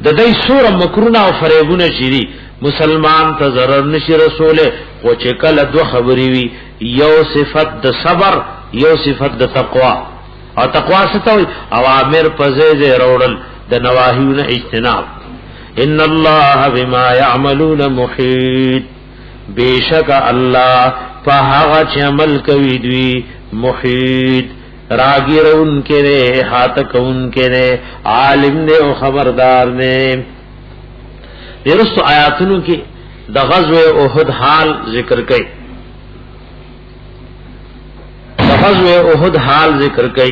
د دې سور مکرونه او فریبونه شری مسلمان ته ضرر نشي رسول او چې کله دو خبري وي یو صفت د صبر یو صفت د تقوا او تقوا ستوي اوامر پزې وروړل د نواهیونه اجتناب ان الله بما يعملون محيط بیشک الله په هغه چې عمل کوي دوی محيط راګرون کې هات کون کې عالم نه او خبردار نه درست آیاتونو کې د غزوه احد حال ذکر کړي غزوه احد حال ذکر کئی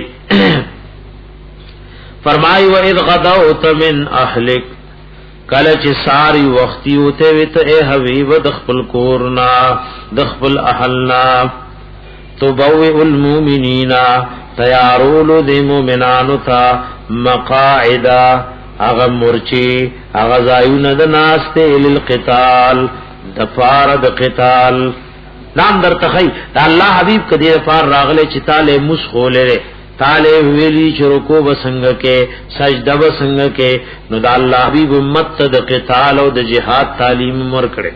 فرمائی و اذ غدوت من اهلک کلچ ساری وقتی ہوتے ویت اے حبیب دخپل کورنا دخپل احلنا تبوئ المومنین تیارولو دی مومنانو تا مقاعدا اغا مرچی اغا زایون دناستے للقتال دفار دقتال نام در تخی دا اللہ حبیب کدی پار راغلے چی تالے مسخولے تالے ویلی چرکو بسنگ کے سجدہ بسنگ کے نو دا اللہ حبیب امت دا قتال او دا جہاد تعلیم مرکڑے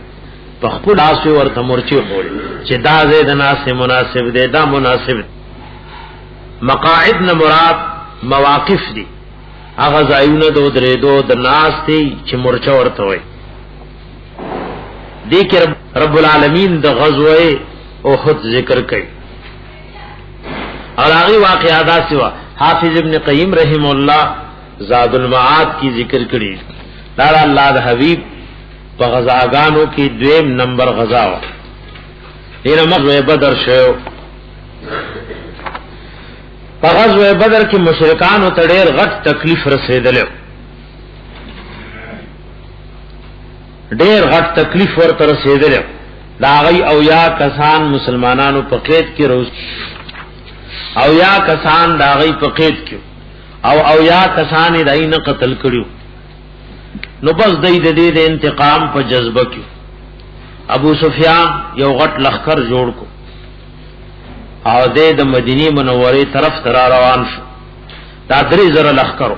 پخپل آسوی ورطا مرچی خولے چی دا زیدنا سے مناسب دے دا مناسب دے مقاعد نمراد مواقف دی اغزائیون دو دریدو دا ناس تی چی مرچا ورطا ہوئے دیکھ رب العالمین د غزوه احد ذکر کړي اور هغه واقعات سوا حافظ ابن قیم رحم الله زاد المعاد کی ذکر کړي دا الله د حبیب په غزاګانو کې دویم نمبر غزا و دینه غزوه بدر شو په غزوه بدر کې مشرکان ته ډېر غټ تکلیف رسیدل ډیر غټ تکلیف ورته رسیدل دا غي او یا کسان مسلمانانو په قید کې روز او یا کسان دا غي په قید کې او یا کسان دای نه قتل کړیو نو بس دای د دې انتقام په جذبه کې ابو سفیان یو غټ لخر جوړ کو او د مدینه منوره طرف تر روان شو دا 3000 لخرو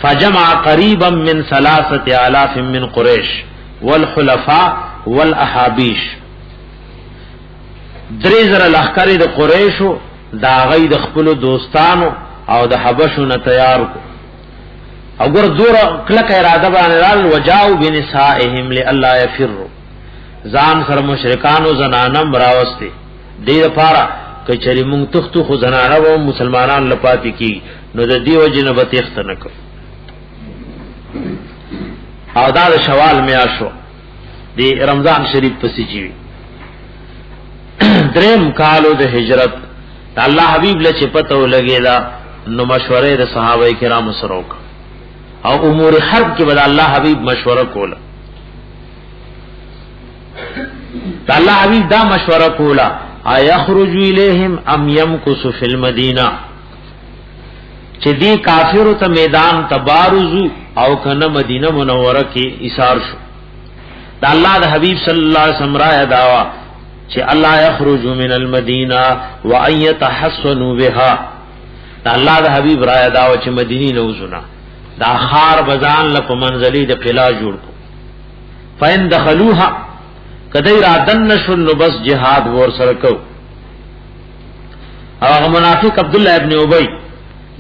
فجمع قریبا من 3000 من قریش والحلفاء والاحابیش 3000 لخر د قریشو دا غي د خپل دوستانو او د حبشو نه تیار کو او ګور دور کلک اراده باندې رال وجاو بنسائهم لالا يفروا ځان سره مشرکان او زنانم راوستي دې لپاره کچری مونږ تختو خو زنانه او مسلمانان لپاتې کی نو د دیو جنبه تخت نه کو او دا شوال میاشو دی رمضان شریف پسې جیوی دریم کالو د هجرت الله حبیب له چپته ولګیدا نو مشورې د صحابه کرام سره وک او امور حرب کې بل الله حبیب مشوره کوله الله حبیب دا مشوره کوله ايخرج الیہم ام یمکث فی المدینہ چې دی کافرو ته میدان تبارزو او کنه مدینه منوره کې ایثار شو دا الله د حبیب صلی الله علیه وسلم را دعوا چې الله یخرج من المدینه وان يتحسنوا بها دا الله د حبیب را دعوا چې مدینه نوزونه دا خار بزان لپ منزلی د قلا جوړ کو فین دخلوها کدی را دن شل بس جهاد ور سره کو او منافق عبد الله ابن ابی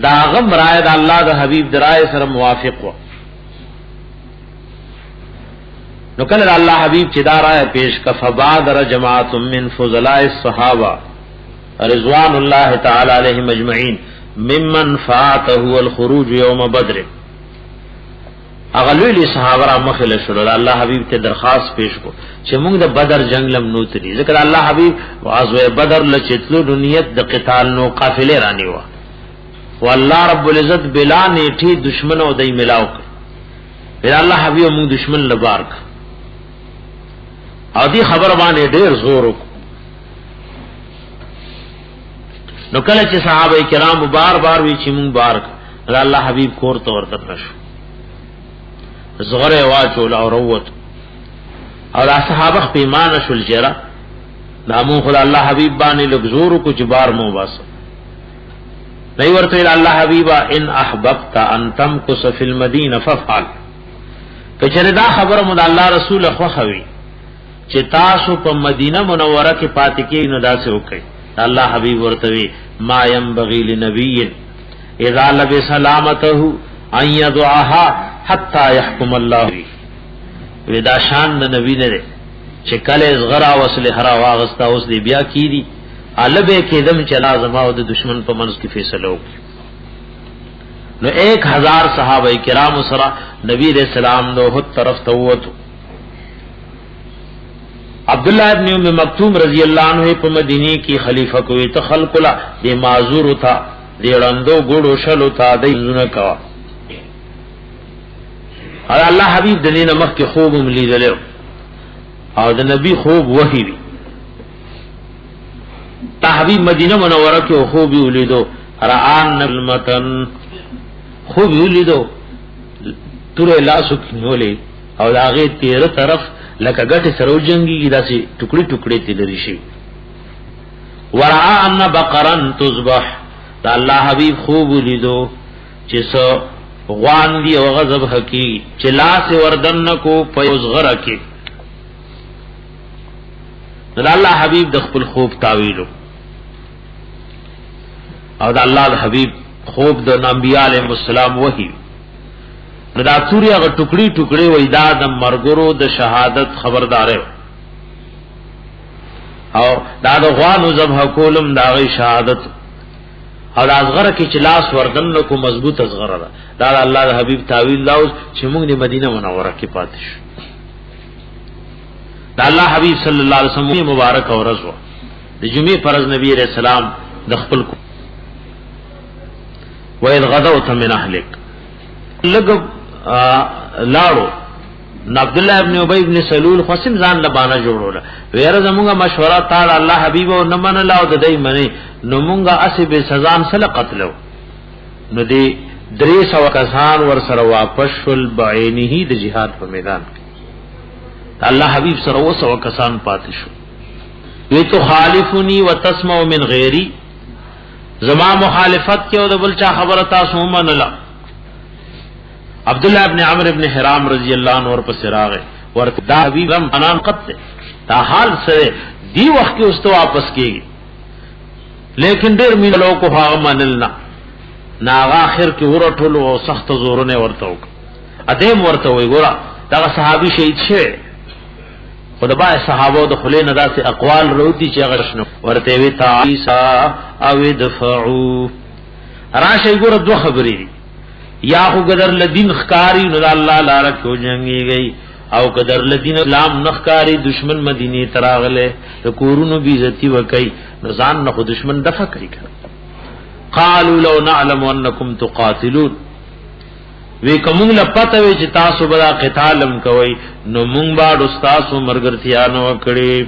دا غم رائے دا اللہ دا حبیب درائے سره موافق و نو کله الله حبیب چې دا رائے پیش کا فبادر جماعت من فضلاء الصحابه رضوان الله تعالی علیهم اجمعین ممن فاته الخروج یوم بدر اغلولی صحابه را مخله شول الله حبیب ته درخواست پیش کو چې موږ د بدر جنگ لم نوتلی ذکر الله حبیب غزوه بدر لچتلو نیت د قتال نو قافله رانی و والله رب العزت بلا نیټي دشمن او دای ملاو کړ بل الله حبیب موږ دشمن لبار ک او دی خبر باندې ډیر زور وک نو کله چې صحابه کرام بار بار وی چې موږ بار ک الله حبیب کور ته ورته نشو زغره واچول او روت او صحابه پیمانه شول جرا نامو خدای الله حبیب باندې لګزور کو جبار مو واس نئی ورته الله حبیبا ان احببت ان تمكث في المدینه فافعل کچره دا خبره مد الله رسول خو خوي چې تاسو په مدینه منوره کې پاتې کې نه داسې وکړي الله حبیب ورته ما ينبغي لنبي اذا لبس سلامته ان يدعها حتى يحكم الله ودا شان د نبی نه چې کله زغرا وصله هرا واغستا اوس دی بیا کیدی علبه کېدم چې لازم او د دشمن په منځ کې فیصله وکړي نو 1000 صحابه کرام سره نبی رسول سلام نو هو طرف ته وته عبد الله ابن ام مکتوم رضی اللہ عنہ په مدینه کې خلیفہ کوي ته خلق لا د معذور تھا دیړندو ګړو شلو تا د زونه کا الله حبیب دلیل مخ کې خوب ملیدل او د نبی خوب وحی وی تا حبیب مدینه منوره کې خوب ولیدو رآن المتن خوب ولیدو تور لاسو کینولې او داغه تیر طرف لکه ګټه سره جنگي داسې ټوکړي ټوکړي تلری شي ورآ ان بقرن تذبح دا الله حبیب خوب ولیدو چې سو غوان دی او غضب حقی چې لاس وردن کو پيوزغره کې دا الله حبیب د خپل خوب تعویل او دا الله حبیب خوب د انبیاء علیهم السلام وحی دا توري هغه ټوکړي ټوکړي وای دا د مرګرو د شهادت خبردار او دا د غوانو ذبح کولم دا غي شهادت او ازغره کې چلاس وردن کو مضبوط ازغره دا الله د حبیب تعویل لاو چې موږ د مدینه منوره کې پاتې شو دا الله حبیب صلی الله علیه وسلم مبارک ورځ د جمعې فرض نبی رسول الله د خپل کو وَإِذْ غَدَوْتَ مِنْ أَهْلِكَ لګ لاړو عبد الله ابن ابي ابن سلول قسم ځان لبانه جوړول ویره زموږه مشوره تعالی الله حبيب او نه من لاو د دای منی نو مونږه اسی به سزا سره قتلو نو دی 300 کسان ور سره واپس شول بعینه د جهاد په میدان کې الله حبيب سره 200 کسان پاتې شو وی تو خالفنی وتسمع من غیری زما مخالفت کې او د بل چا خبره تاسو منله عبد الله ابن عمرو ابن حرام رضی اللہ عنہ ور پس راغه ورته دا حبیب انان قتل تا حال سره دی وخت کې اوس ته واپس کیږي لیکن ډیر مینلو کو هغه منلنا ناغه اخر کې ورټول او سخت زورونه ورته وک ادم ورته وی ګورا دا صحابي شهید شه خدای صحابه د خلین داسې اقوال وروتي چې غشنو ورته وی تعیسا او دفعو راشه ګور دوه خبرې یا خو قدر لدین خکاری نو الله لاره کو جنگي گئی او قدر لدین اسلام نخکاری دشمن مدینه تراغله د کورونو بی عزتی وکي نو ځان نه خو دشمن دفع کوي قالوا لو نعلم انکم تقاتلون وی کوم له پته وی چې تاسو بلا قتالم کوي نو مونږ با د استاد مرګرتیا نو کړي